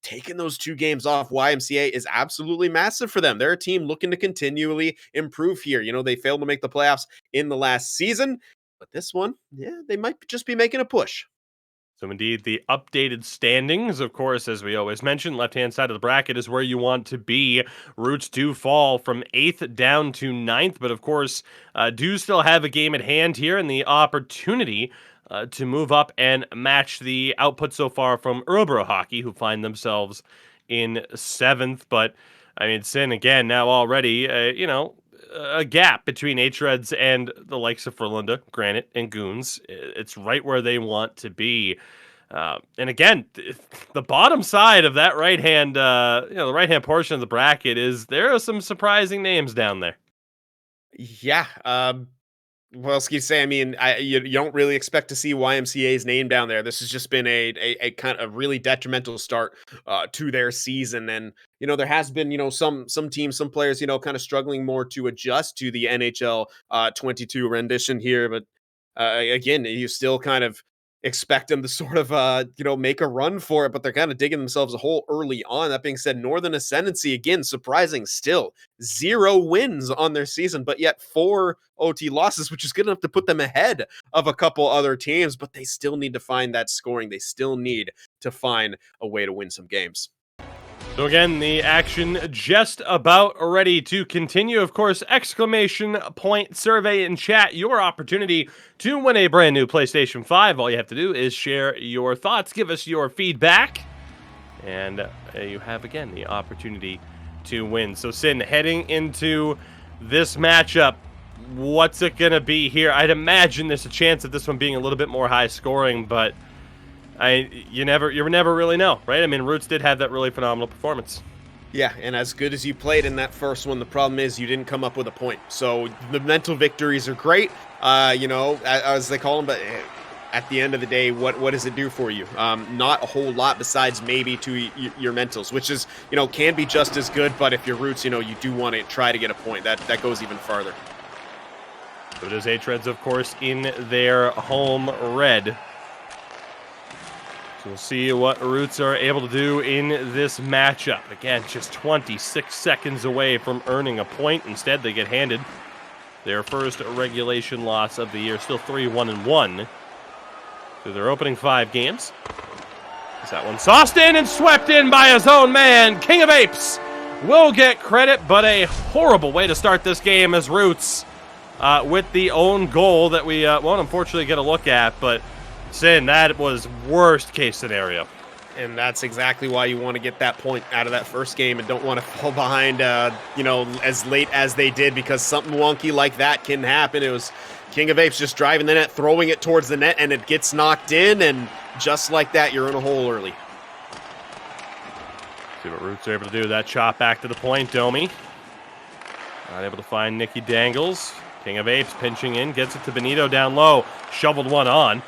S2: taking those 2 games off YMCA is absolutely massive for them. They're a team looking to continually improve here. They failed to make the playoffs in the last season, but this one, yeah, they might just be making a push.
S1: So indeed, the updated standings, of course, as we always mention, left-hand side of the bracket is where you want to be. Roots do fall from 8th down to 9th, but of course, do still have a game at hand here and the opportunity to move up and match the output so far from Erlborough Hockey, who find themselves in 7th. But, I mean, Sin, again, now already, a gap between hREDS and the likes of Frölunda, Granite, and Goons. It's right where they want to be. And again, the bottom side of that right-hand, the right-hand portion of the bracket there are some surprising names down there.
S2: Yeah. What else can you say? I mean, you don't really expect to see YMCA's name down there. This has just been a kind of really detrimental start to their season, and there has been some teams, some players kind of struggling more to adjust to the NHL 22 rendition here. But again, you still kind of expect them to sort of make a run for it, but they're kind of digging themselves a hole early on. That being said, Northern Ascendancy, again, surprising still, 0 wins on their season, but yet 4 OT losses, which is good enough to put them ahead of a couple other teams, but they still need to find that scoring. They still need to find a way to win some games.
S1: So again, the action just about ready to continue. Of course, exclamation point survey in chat, your opportunity to win a brand new PlayStation 5. All you have to do is share your thoughts, give us your feedback, and you have, again, the opportunity to win. So Sin, heading into this matchup, what's it going to be here? I'd imagine there's a chance of this one being a little bit more high scoring, but you never really know, right? I mean, Roots did have that really phenomenal performance.
S2: Yeah, and as good as you played in that first one, the problem is you didn't come up with a point. So the mental victories are great, as they call them, but at the end of the day, what does it do for you? Not a whole lot besides maybe to your mentals, which is, can be just as good, but if you're Roots, you do want to try to get a point. That goes even farther.
S1: So it is hREDS, of course, in their home red. So we'll see what Roots are able to do in this matchup. Again, just 26 seconds away from earning a point. Instead, they get handed their first regulation loss of the year. Still 3-1-1 through their opening 5 games. Is that one sauced in and swept in by his own man? King of Apes will get credit, but a horrible way to start this game as Roots with the own goal that we won't unfortunately get a look at, but Sin, that was worst case scenario.
S2: And that's exactly why you want to get that point out of that first game and don't want to fall behind, as late as they did, because something wonky like that can happen. It was King of Apes just driving the net, throwing it towards the net, and it gets knocked in, and just like that, you're in a hole early.
S1: See what Roots are able to do. That chop back to the point, Domi. Not able to find Nicky Dangles. King of Apes pinching in, gets it to Benito down low. Shoveled one on.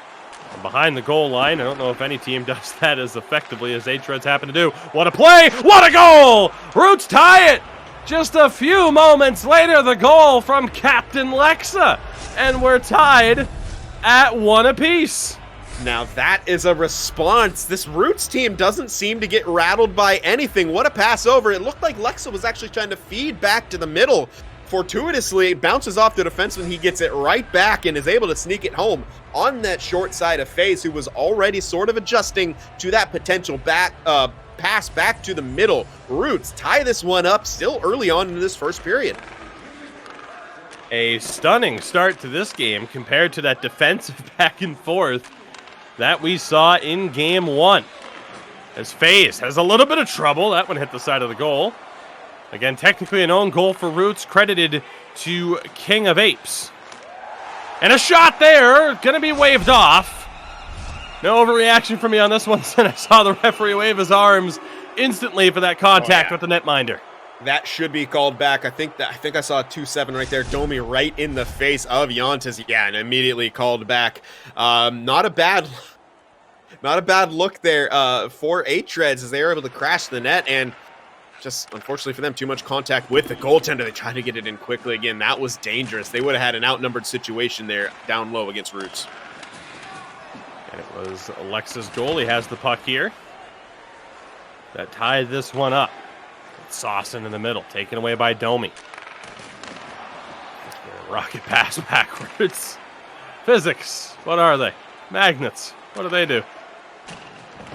S1: And behind the goal line, I don't know if any team does that as effectively as hREDS happen to do. What a play! What a goal! Roots tie it! Just a few moments later, the goal from Captain Lexa. And we're tied at 1 apiece.
S2: Now that is a response. This Roots team doesn't seem to get rattled by anything. What a pass over. It looked like Lexa was actually trying to feed back to the middle. Fortuitously, it bounces off the defenseman. He gets it right back and is able to sneak it home on that short side of FaZe, who was already sort of adjusting to that potential pass back to the middle. Roots tie this one up still early on in this first period.
S1: A stunning start to this game compared to that defensive back and forth that we saw in Game 1. As FaZe has a little bit of trouble. That one hit the side of the goal. Again, technically an own goal for Roots, credited to King of Apes. And a shot there, gonna be waved off. No overreaction from me on this one, since I saw the referee wave his arms instantly for that contact with the netminder.
S2: That should be called back. I think I saw a 2-7 right there. Domi right in the face of Yantas. Yeah, and immediately called back. Not a bad look there for hREDS as they were able to crash the net, and just unfortunately for them, too much contact with the goaltender. They tried to get it in quickly. Again, that was dangerous. They would have had an outnumbered situation there down low against Roots.
S1: And it was Alexa's goal. He has the puck here. That tied this one up. Saucin in the middle, taken away by Domi. Rocket pass backwards. Physics, what are they? Magnets, what do they do?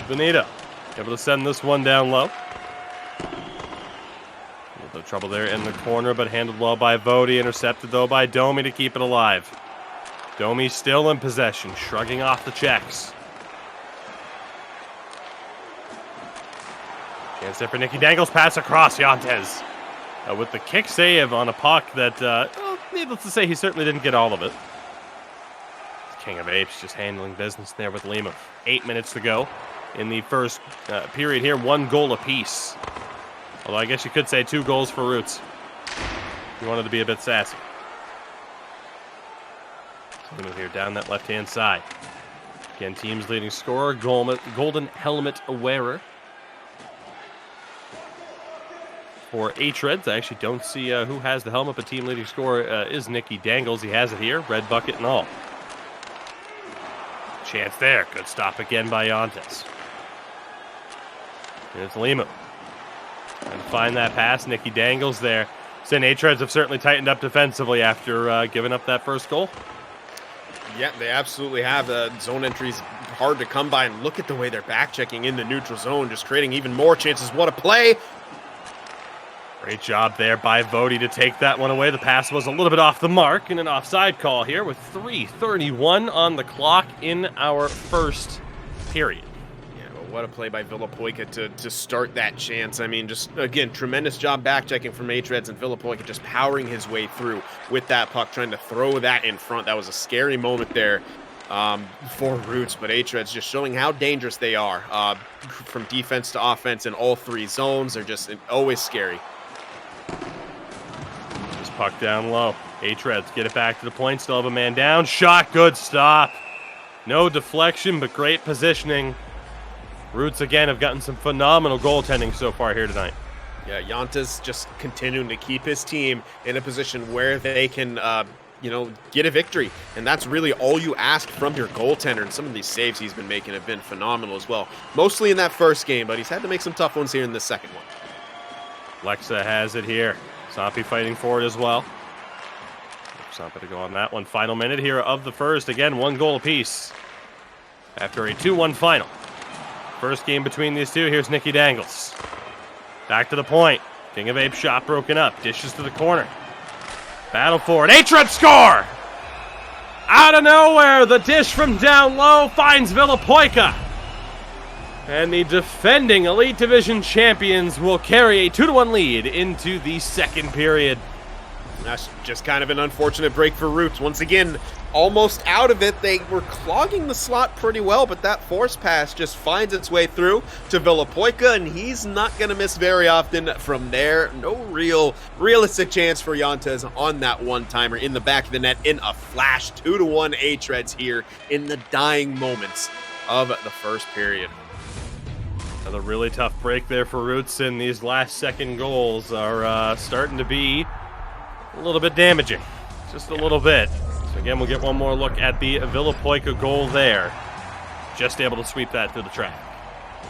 S1: Benito able to send this one down low. A little bit of trouble there in the corner, but handled well by Vody. Intercepted, though, by Domi to keep it alive. Domi still in possession, shrugging off the checks. Chance there for Nicky Dangles. Pass across. Yantes with the kick save on a puck that, well, needless to say, he certainly didn't get all of it. King of Apes just handling business there with Lima. 8 minutes to go in the first period here. 1 goal apiece. Although I guess you could say 2 goals for Roots. If you wanted to be a bit sassy. Lima here down that left-hand side. Again, team's leading scorer, golden helmet wearer. For hREDS, I actually don't see who has the helmet, but team leading scorer is Nicky Dangles. He has it here, red bucket and all. Chance there. Good stop again by Yantes. Here's Lima. Trying to find that pass. Nicky Dangles there. Saying hREDS have certainly tightened up defensively after giving up that first goal.
S2: Yeah, they absolutely have. The zone entries hard to come by, and look at the way they're back checking in the neutral zone, just creating even more chances. What a play!
S1: Great job there by Vody to take that one away. The pass was a little bit off the mark, and an offside call here with 3:31 on the clock in our first period.
S2: Yeah, well, what a play by Villapoika to start that chance. I mean, just, again, tremendous job back-checking from hREDS, and Villapoika just powering his way through with that puck, trying to throw that in front. That was a scary moment there for Roots, but hREDS just showing how dangerous they are from defense to offense in all 3 zones. They're just always scary.
S1: Puck down low. hREDS get it back to the point. Still have a man down. Shot. Good stop. No deflection, but great positioning. Roots, again, have gotten some phenomenal goaltending so far here tonight.
S2: Yeah, Yantes just continuing to keep his team in a position where they can, get a victory. And that's really all you ask from your goaltender. And some of these saves he's been making have been phenomenal as well. Mostly in that first game, but he's had to make some tough ones here in the second one.
S1: Lexa has it here. Sampi fighting for it as well. Sampi to go on that one. Final minute here of the first. Again, 1 goal apiece after a 2-1 final. First game between these two. Here's Nicky Dangles. Back to the point. King of Apes shot broken up. Dishes to the corner. Battle for it. hREDS score! Out of nowhere, the dish from down low finds Villapoika. And the defending Elite Division champions will carry a 2-1 lead into the second period.
S2: That's just kind of an unfortunate break for Roots. Once again, almost out of it. They were clogging the slot pretty well, but that force pass just finds its way through to Villapoika, and he's not going to miss very often from there. No realistic chance for Yantes on that one-timer in the back of the net in a flash. 2-1 hREDS here in the dying moments of the first period.
S1: Another really tough break there for Roots, and these last second goals are starting to be a little bit damaging. Just a little bit. So again, we'll get one more look at the Villapoika goal there. Just able to sweep that through the track.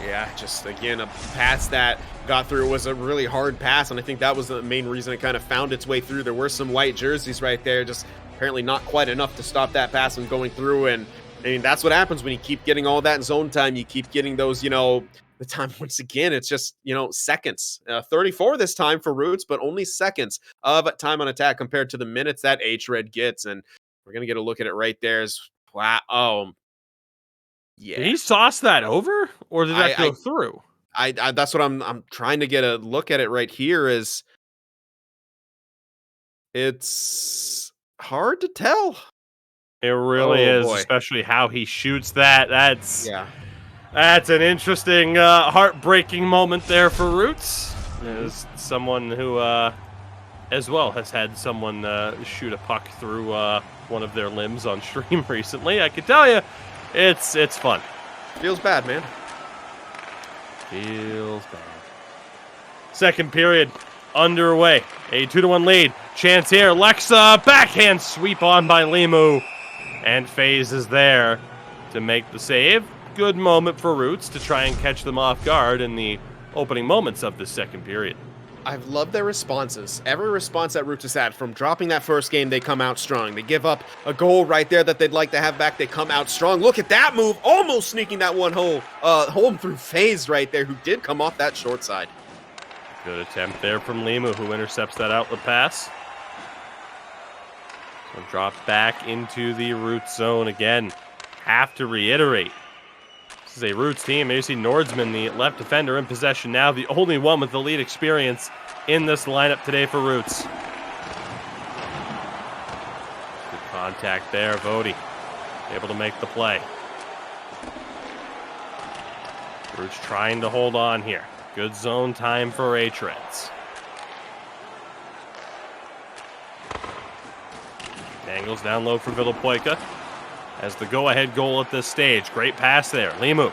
S2: Yeah, just again, a pass that got through. It was a really hard pass, and I think that was the main reason it kind of found its way through. There were some white jerseys right there, just apparently not quite enough to stop that pass from going through. And I mean, that's what happens when you keep getting all that zone time. You keep getting those, the time. Once again, it's just, seconds. 34 this time for Roots, but only seconds of time on attack compared to the minutes that hRED gets. And we're going to get a look at it right there. Wow. Oh, yeah.
S1: Did he sauce that over, or did that go through?
S2: I that's what I'm trying to get a look at it right here. Is it's hard to tell.
S1: It really is,
S2: boy.
S1: Especially how he shoots that. That's an interesting, heartbreaking moment there for Roots. As someone who, as well, has had someone shoot a puck through one of their limbs on stream recently. I can tell you, it's fun.
S2: Feels bad, man.
S1: Feels bad. Second period underway. A 2-1 lead. Chance here. Lexa backhand sweep on by Limu. And FaZe is there to make the save. Good moment for Roots to try and catch them off guard in the opening moments of the second period.
S2: I've loved their responses. Every response that Roots has had, from dropping that first game, they come out strong. They give up a goal right there that they'd like to have back. They come out strong. Look at that move, almost sneaking that one home through FaZe right there, who did come off that short side.
S1: Good attempt there from Limu, who intercepts that outlet pass. So drops back into the Roots zone again. Have to reiterate, this is a Roots team. You see Nordsman, the left defender, in possession now, the only one with the lead experience in this lineup today for Roots. Good contact there, Vody able to make the play. Roots trying to hold on here. Good zone time for hREDS. Angles down low for Villapoika as the go-ahead goal at this stage. Great pass there. Limu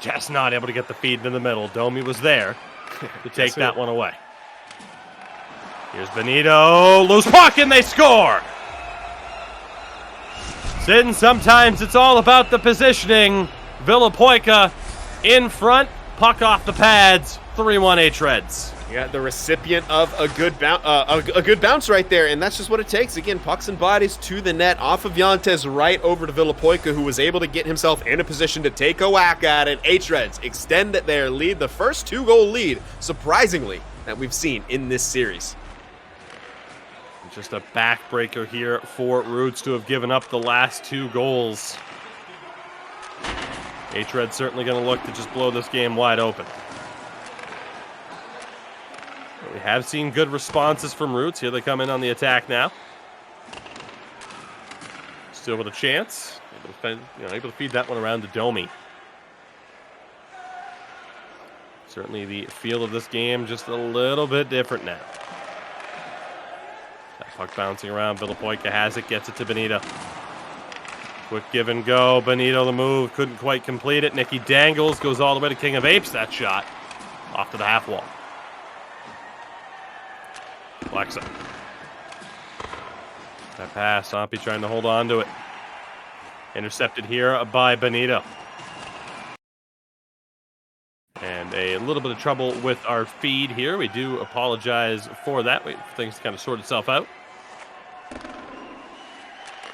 S1: just not able to get the feed in the middle. Domi was there to take that one away. Here's Benito. Loose puck, and they score! Sid, sometimes it's all about the positioning. Villapoika in front. Puck off the pads. 3-1 hREDS.
S2: Yeah, the recipient of a good bounce right there, and that's just what it takes. Again, pucks and bodies to the net, off of Yantes, right over to Villapoika, who was able to get himself in a position to take a whack at it. hREDS extend their lead, the first 2-goal lead, surprisingly, that we've seen in this series.
S1: Just a backbreaker here for Roots to have given up the last 2 goals. hREDS certainly going to look to just blow this game wide open. We have seen good responses from Roots. Here they come in on the attack now. Still with a chance. Able to feed that one around to Domi. Certainly the feel of this game just a little bit different now. That puck bouncing around. Villapoika has it, gets it to Benito. Quick give and go. Benito the move. Couldn't quite complete it. Nicky Dangles goes all the way to King of Apes. That shot off to the half wall. Alexa. That pass, Sampi trying to hold on to it. Intercepted here by Benito. And a little bit of trouble with our feed here. We do apologize for that. Wait for things to kind of sort itself out.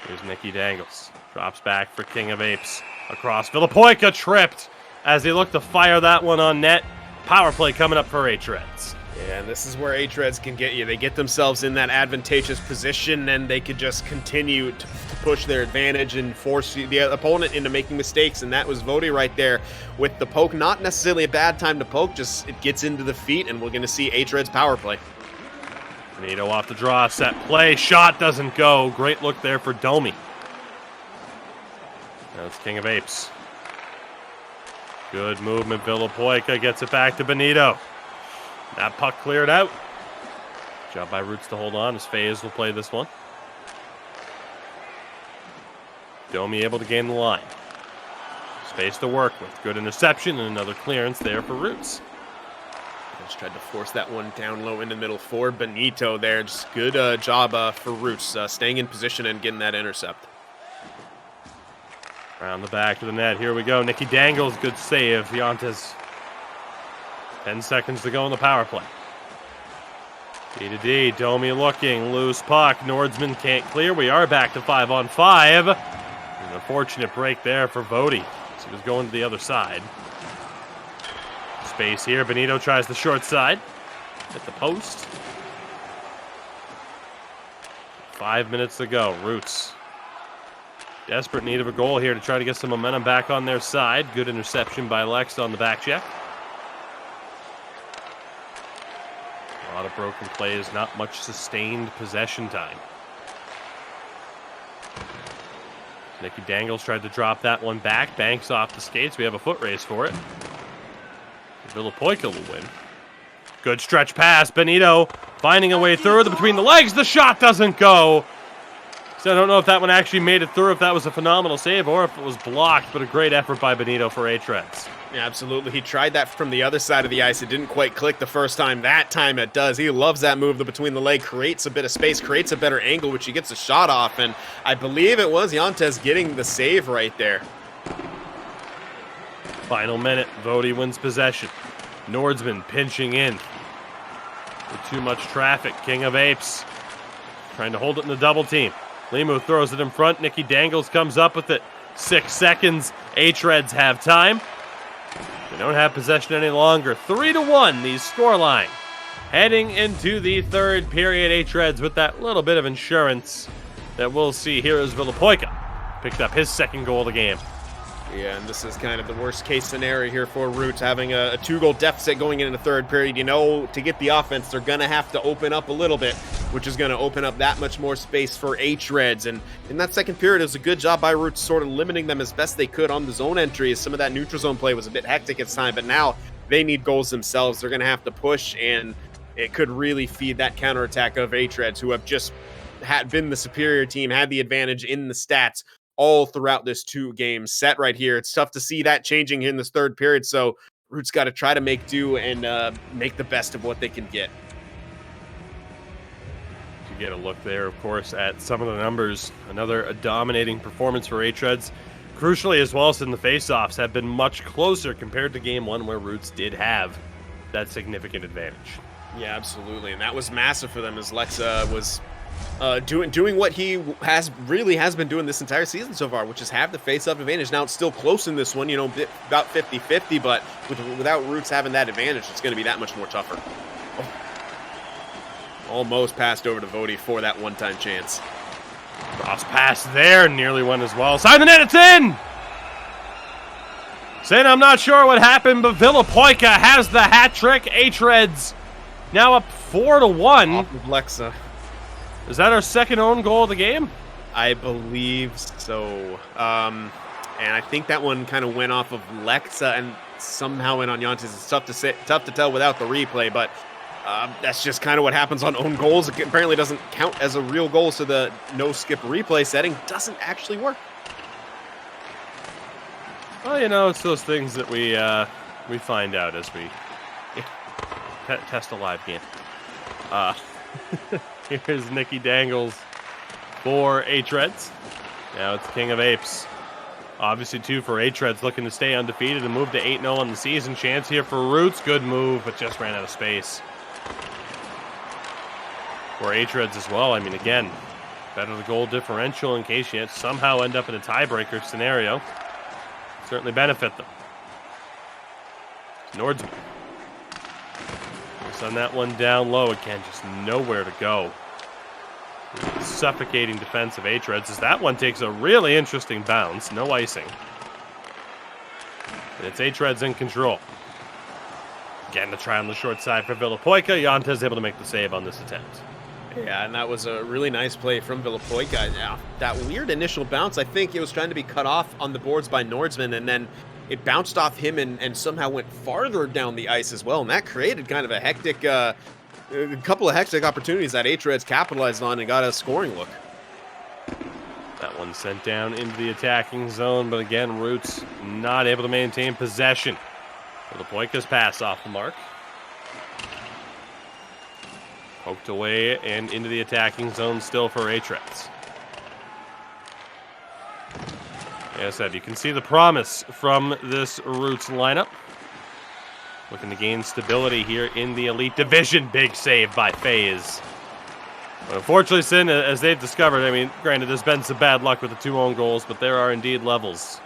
S1: Here's Nicky Dangles. Drops back for King of Apes. Across. Villapoika tripped as they look to fire that one on net. Power play coming up for hREDS.
S2: Yeah, and this is where hREDS can get you. They get themselves in that advantageous position, and they could just continue to push their advantage and force the opponent into making mistakes, and that was Vody right there with the poke. Not necessarily a bad time to poke, just it gets into the feet, and we're going to see hREDS power play.
S1: Benito off the draw, set play, shot doesn't go. Great look there for Domi. Now it's King of Apes. Good movement, Villapoika gets it back to Benito. That puck cleared out. Job by Roots to hold on as FaZe will play this one. Domi able to gain the line. Space to work with. Good interception and another clearance there for Roots.
S2: Just tried to force that one down low in the middle for Benito there. Just good job for Roots staying in position and getting that intercept.
S1: Around the back of the net. Here we go. Nicky Dangles, good save. Yantes. 10 seconds to go in the power play. D to D. Domi looking. Loose puck. Nordsman can't clear. We are back to 5-on-5. An unfortunate break there for Vody. So he was going to the other side. Space here. Benito tries the short side. Hit the post. 5 minutes to go. Roots. Desperate need of a goal here to try to get some momentum back on their side. Good interception by Lex on the back check. A lot of broken plays, not much sustained possession time. Nicky Dangles tried to drop that one back. Banks off the skates. We have a foot race for it. Villapoika will win. Good stretch pass. Benito finding a way through between the legs. The shot doesn't go. So I don't know if that one actually made it through, if that was a phenomenal save, or if it was blocked, but a great effort by Benito for hREDS.
S2: Yeah, absolutely. He tried that from the other side of the ice. It didn't quite click the first time. That time it does. He loves that move between the leg, creates a bit of space, creates a better angle, which he gets a shot off, and I believe it was Yantes getting the save right there.
S1: Final minute, Vody wins possession. Nordsman pinching in. With too much traffic. King of Apes trying to hold it in the double team. Limu throws it in front. Nikki Dangles comes up with it. 6 seconds. hREDS have time. They don't have possession any longer. 3-1, the scoreline. Heading into the third period, hREDS with that little bit of insurance that we'll see here as Villapoika picked up his second goal of the game.
S2: Yeah, and this is kind of the worst case scenario here for Roots, having a 2-goal deficit going into the third period. You know, to get the offense, they're going to have to open up a little bit, which is going to open up that much more space for hREDS. And in that second period, it was a good job by Roots sort of limiting them as best they could on the zone entries. Some of that neutral zone play was a bit hectic at the time, but now they need goals themselves. They're going to have to push, and it could really feed that counterattack of hREDS, who have just been the superior team, had the advantage in the stats all throughout this 2-game set right here. It's tough to see that changing in this third period, so Roots got to try to make do and make the best of what they can get.
S1: You get a look there, of course, at some of the numbers. Another dominating performance for hREDS. Crucially, as well as in the faceoffs, have been much closer compared to Game 1, where Roots did have that significant advantage.
S2: Yeah, absolutely, and that was massive for them as Lexa was doing what he has been doing this entire season so far, which is have the face-up advantage. Now it's still close in this one, you know, about 50-50, but without Roots having that advantage, it's going to be that much more tougher. Oh. Almost passed over to Vody for that one-time chance.
S1: Cross pass there, nearly won as well. Side the net, it's in! Saying I'm not sure what happened, but Villapoika has the hat trick. hREDS now up 4-1.
S2: Off of Lexa.
S1: Is that our second own goal of the game?
S2: I believe so. And I think that one kind of went off of Lexa and somehow went on Yantes. It's tough to tell without the replay, but that's just kind of what happens on own goals. It apparently doesn't count as a real goal, so the no-skip replay setting doesn't actually work.
S1: Well, you know, it's those things that we find out as we test a live game. Here's Nikki Dangles for hREDS. Now it's King of Apes. Obviously 2 for hREDS, looking to stay undefeated and move to 8-0 on the season. Chance here for Roots. Good move, but just ran out of space. For hREDS as well, I mean, again, better the goal differential in case you somehow end up in a tiebreaker scenario. Certainly benefit them. Nordsman. Send that one down low again, just nowhere to go. Suffocating defense of hREDS as that one takes a really interesting bounce. No icing. And it's hREDS in control. Again, the try on the short side for Villapoika. Yantes able to make the save on this attempt.
S2: Yeah, and that was a really nice play from Villapoika. Now, that weird initial bounce, I think it was trying to be cut off on the boards by Nordsman, and then it bounced off him and somehow went farther down the ice as well, and that created kind of a hectic, a couple of hectic opportunities that hREDS capitalized on and got a scoring look.
S1: That one sent down into the attacking zone, but again, Roots not able to maintain possession. Villapoika's pass off the mark. Poked away and into the attacking zone still for hREDS. Like I said, you can see the promise from this Roots lineup. Looking to gain stability here in the Elite Division. Big save by FaZe. But unfortunately, Sin, as they've discovered, I mean, granted, there's been some bad luck with the 2 own goals, but there are indeed levels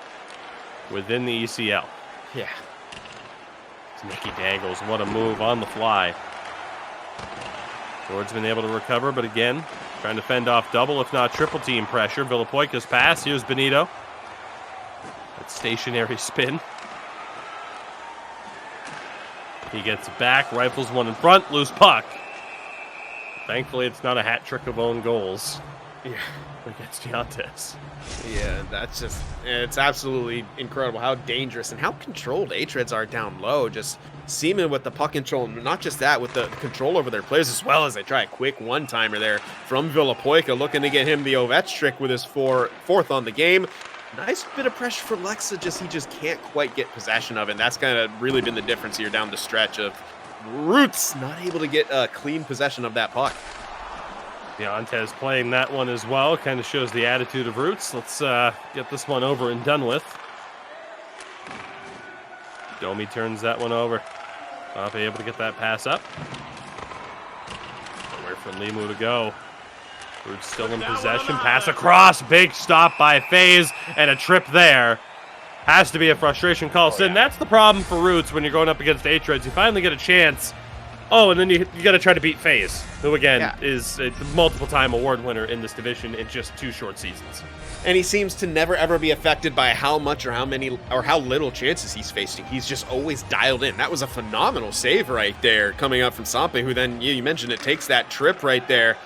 S1: within the ECL.
S2: Yeah.
S1: It's Nikki Dangles, what a move on the fly. George's been able to recover, but again, trying to fend off double, if not triple team pressure. Villapoika's pass. Here's Benito. That stationary spin. He gets back, rifles one in front, loose puck. Thankfully, it's not a hat trick of own goals.
S2: Yeah.
S1: Against Yantes.
S2: Yeah, that's just, it's absolutely incredible how dangerous and how controlled hREDS are down low. Just seeming with the puck control, and not just that, with the control over their players as well, as they try a quick one-timer there from Villapoika, looking to get him the Ovech trick with his fourth on the game. Nice bit of pressure from Lexa, he just can't quite get possession of it. And that's kind of really been the difference here down the stretch of Roots not able to get clean possession of that puck.
S1: Yantes playing that one as well. Kind of shows the attitude of Roots. Let's get this one over and done with. Domi turns that one over. Not able to get that pass up. for Limu to go. Roots still in possession. Pass across. Big stop by FaZe. And a trip there. Has to be a frustration call. Sin, that's the problem for Roots when you're going up against hREDS. You finally get a chance. Oh, and then you got to try to beat FaZe, who, again, is a multiple-time award winner in this division in just 2 short seasons.
S2: And he seems to never, ever be affected by how much or how many or how little chances he's facing. He's just always dialed in. That was a phenomenal save right there coming up from Sampe, who then, you mentioned it, takes that trip right there.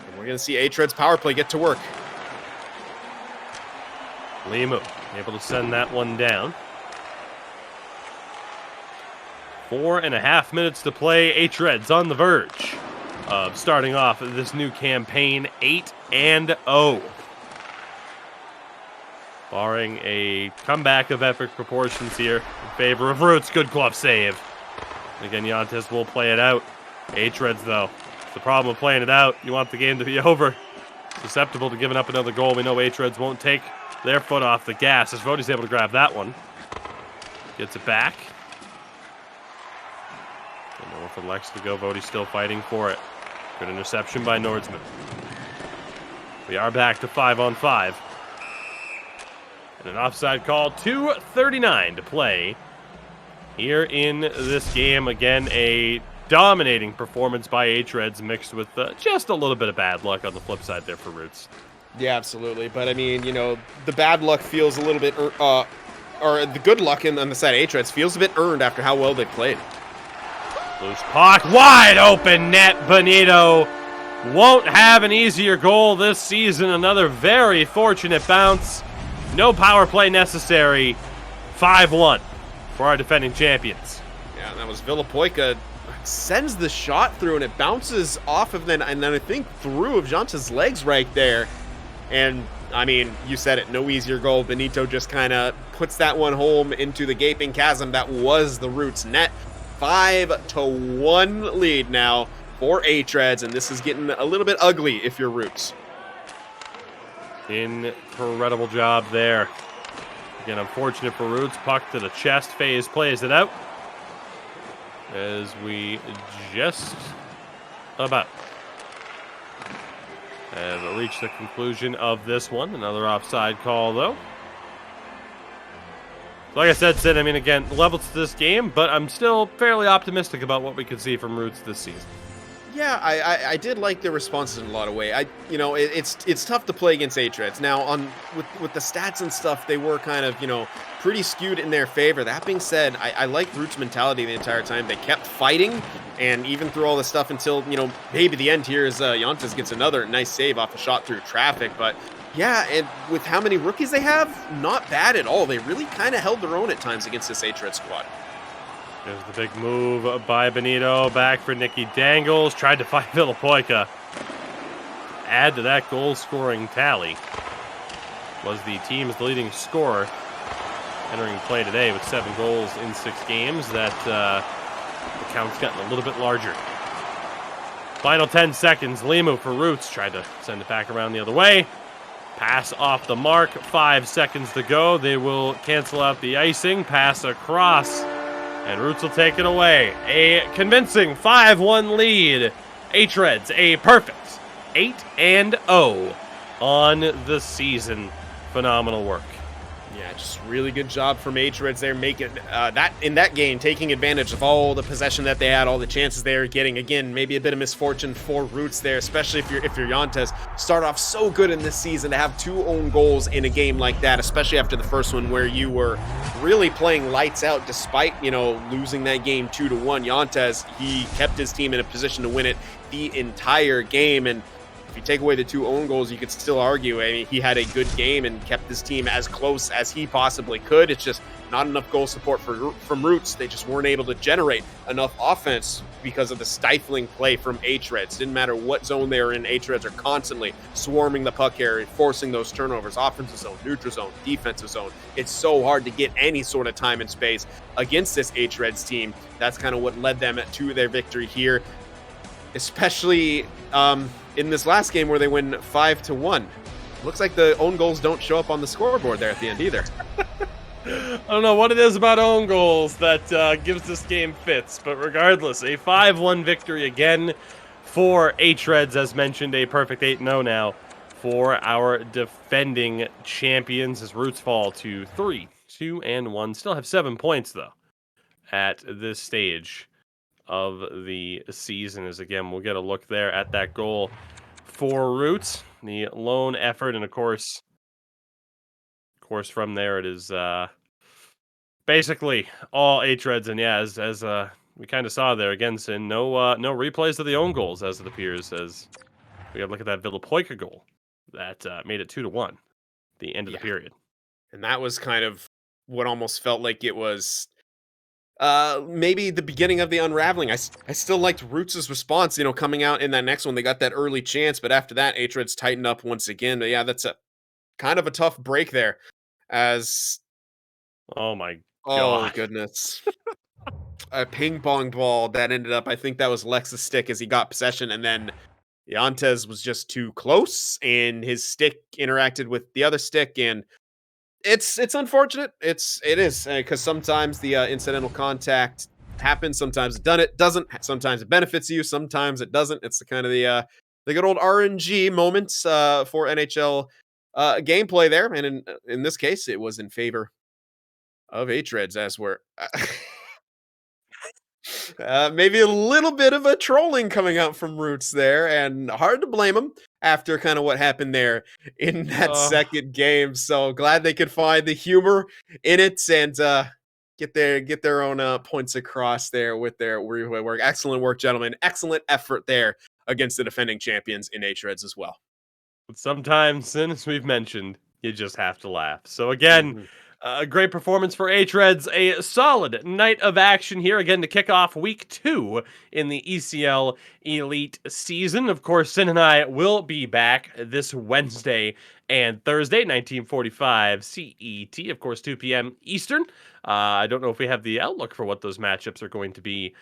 S2: And we're going to see hREDS power play get to work.
S1: Limu able to send that one down. 4.5 minutes to play. hREDS on the verge of starting off this new campaign 8-0. Barring a comeback of epic proportions here in favor of Roots. Good glove save. Again, Yantes will play it out. hREDS, though, it's the problem with playing it out. You want the game to be over. Susceptible to giving up another goal. We know hREDS won't take their foot off the gas as Vody's able to grab that one. Gets it back. Nowhere for Lex to go. Vody's still fighting for it. Good interception by Nordsman. We are back to 5-on-5. And an offside call. 2:39 to play here in this game. Again, a dominating performance by hREDS mixed with just a little bit of bad luck on the flip side there for Roots.
S2: Yeah, absolutely. But, I mean, the bad luck feels a little bit, or the good luck on the side of hREDS feels a bit earned after how well they played.
S1: Loose puck, wide open net. Benito won't have an easier goal this season. Another very fortunate bounce. No power play necessary. 5-1 for our defending champions.
S2: Yeah, and that was Villapoika. Sends the shot through, and it bounces off of and then I think through of Janta's legs right there. And, I mean, you said it, no easier goal. Benito just kind of puts that one home into the gaping chasm that was the Roots net. 5-1 lead now for hREDS, and this is getting a little bit ugly if you're Roots.
S1: Incredible job there. Again, unfortunate for Roots. Puck to the chest. FaZe plays it out. As we just about have reached the conclusion of this one. Another offside call, though. Like I said, Sid, I mean, again, levels to this game, but I'm still fairly optimistic about what we could see from Roots this season.
S2: Yeah, I did like their responses in a lot of ways. It's tough to play against hREDS. Now, with the stats and stuff, they were kind of, pretty skewed in their favor. That being said, I like Roots' mentality the entire time. They kept fighting, and even through all this stuff until, maybe the end here as Yantes gets another nice save off a shot through traffic. But, yeah, and with how many rookies they have, not bad at all. They really kind of held their own at times against this hREDS squad.
S1: There's the big move by Benito. Back for Nicky Dangles. Tried to find Villapoika. Add to that goal-scoring tally. Was the team's leading scorer entering play today with 7 goals in 6 games. That the count's gotten a little bit larger. Final 10 seconds. Limu for Roots. Tried to send it back around the other way. Pass off the mark. 5 seconds to go. They will cancel out the icing. Pass across. And Roots will take it away. A convincing 5-1 lead. hREDS, a perfect 8-0 on the season. Phenomenal work.
S2: Yeah, just really good job from hREDS there, making that in that game, taking advantage of all the possession that they had, all the chances they were getting. Again, maybe a bit of misfortune for Roots there, especially if you're Yantes. Start off so good in this season to have 2 own goals in a game like that, especially after the first one where you were really playing lights out despite, losing that game 2-1. Yantes, he kept his team in a position to win it the entire game, and if you take away the 2 own goals, you could still argue, I mean, he had a good game and kept his team as close as he possibly could. It's just not enough goal support from Roots. They just weren't able to generate enough offense because of the stifling play from hREDS. Didn't matter what zone they were in, hREDS are constantly swarming the puck area, forcing those turnovers, offensive zone, neutral zone, defensive zone. It's so hard to get any sort of time and space against this hREDS team. That's kind of what led them to their victory here, especially in this last game where they win 5-1. Looks like the own goals don't show up on the scoreboard there at the end either.
S1: I don't know what it is about own goals that gives this game fits, but regardless, a 5-1 victory again for hREDS, as mentioned, a perfect 8-0 now for our defending champions as Roots fall to 3-2-1. Still have 7 points, though, at this stage of the season. As again, we'll get a look there at that goal for Roots, the lone effort, and of course from there it is basically all hREDS. And yeah, as we kind of saw there again, Sin, no replays of the own goals as it appears, as we got to look at that Villapoica goal that made it 2-1 the end of the period.
S2: And that was kind of what almost felt like it was maybe the beginning of the unraveling. I still liked Roots' response, coming out in that next one. They got that early chance, but after that, hREDS tightened up once again. But yeah, that's a kind of a tough break there. As
S1: oh my
S2: oh
S1: god,
S2: goodness, a ping pong ball that ended up. I think that was Lex's stick as he got possession, and then Yantes was just too close, and his stick interacted with the other stick, and it's unfortunate. It is because sometimes the incidental contact happens. Sometimes it doesn't. Sometimes it benefits you. Sometimes it doesn't. It's the kind of the good old RNG moments for NHL gameplay there, and in this case, it was in favor of hREDS, as we're maybe a little bit of a trolling coming out from Roots there, and hard to blame them after kind of what happened there in that second game. So glad they could find the humor in it and get their own points across there with their work. Excellent work, gentlemen. Excellent effort there against the defending champions in hREDS as well.
S1: But sometimes, since we've mentioned, you just have to laugh. So again, a great performance for hREDS. A solid night of action here again to kick off week 2 in the ECL Elite season. Of course, Sin and I will be back this Wednesday and Thursday, 1945 CET, of course, 2 p.m. Eastern. I don't know if we have the outlook for what those matchups are going to be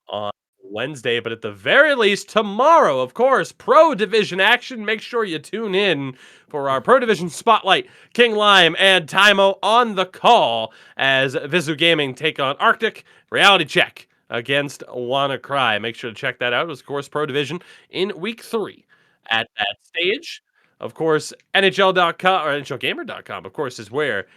S1: on Wednesday, but at the very least, tomorrow, of course, Pro Division action. Make sure you tune in for our Pro Division Spotlight. King Lime and Tymo on the call as Vizu Gaming take on Arctic. Reality check against WannaCry. Make sure to check that out. It was, of course, Pro Division in week 3. At that stage, of course, NHL.com or NHLGamer.com, of course, is where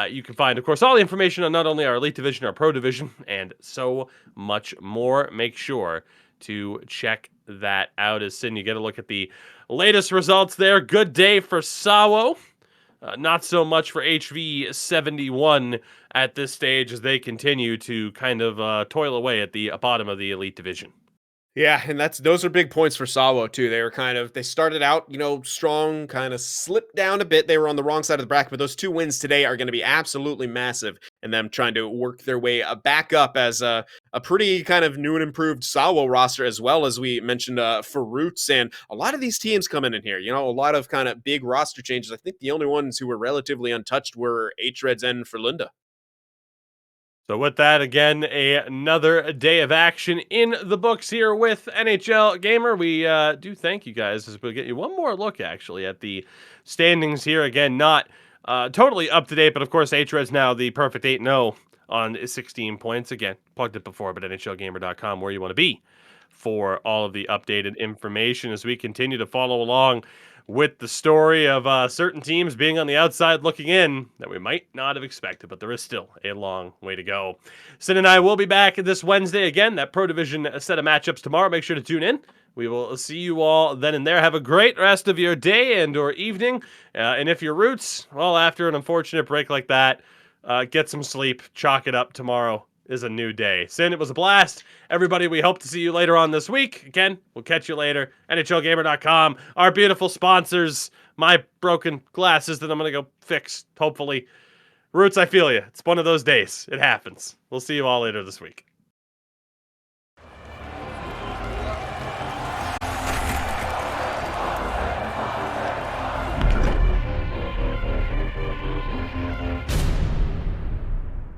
S1: you can find, of course, all the information on not only our Elite Division, our Pro Division, and so much more. Make sure to check that out. As Sin, you get a look at the latest results there. Good day for Sawo. Not so much for HV71 at this stage as they continue to kind of toil away at the bottom of the Elite Division.
S2: Yeah, and those are big points for Sawo too. They started out, strong, kind of slipped down a bit. They were on the wrong side of the bracket, but those 2 wins today are going to be absolutely massive, and them trying to work their way back up as a pretty kind of new and improved Sawo roster, as well as we mentioned for Roots, and a lot of these teams coming in here. A lot of kind of big roster changes. I think the only ones who were relatively untouched were hREDS and Ferlinda.
S1: So with that, again, another day of action in the books here with NHL Gamer. We do thank you guys as we'll get you one more look, actually, at the standings here. Again, not totally up to date, but of course, hREDS now the perfect 8-0 on 16 points. Again, plugged it before, but NHLGamer.com, where you want to be for all of the updated information as we continue to follow along with the story of certain teams being on the outside looking in that we might not have expected, but there is still a long way to go. Sin and I will be back this Wednesday again, that Pro Division set of matchups tomorrow. Make sure to tune in. We will see you all then and there. Have a great rest of your day and or evening. And if you're Roots, well, after an unfortunate break like that, get some sleep, chalk it up. Tomorrow is a new day. Sin, it was a blast. Everybody, we hope to see you later on this week. Again, we'll catch you later. NHLGamer.com, our beautiful sponsors, my broken glasses that I'm going to go fix, hopefully. Roots, I feel you. It's one of those days. It happens. We'll see you all later this week.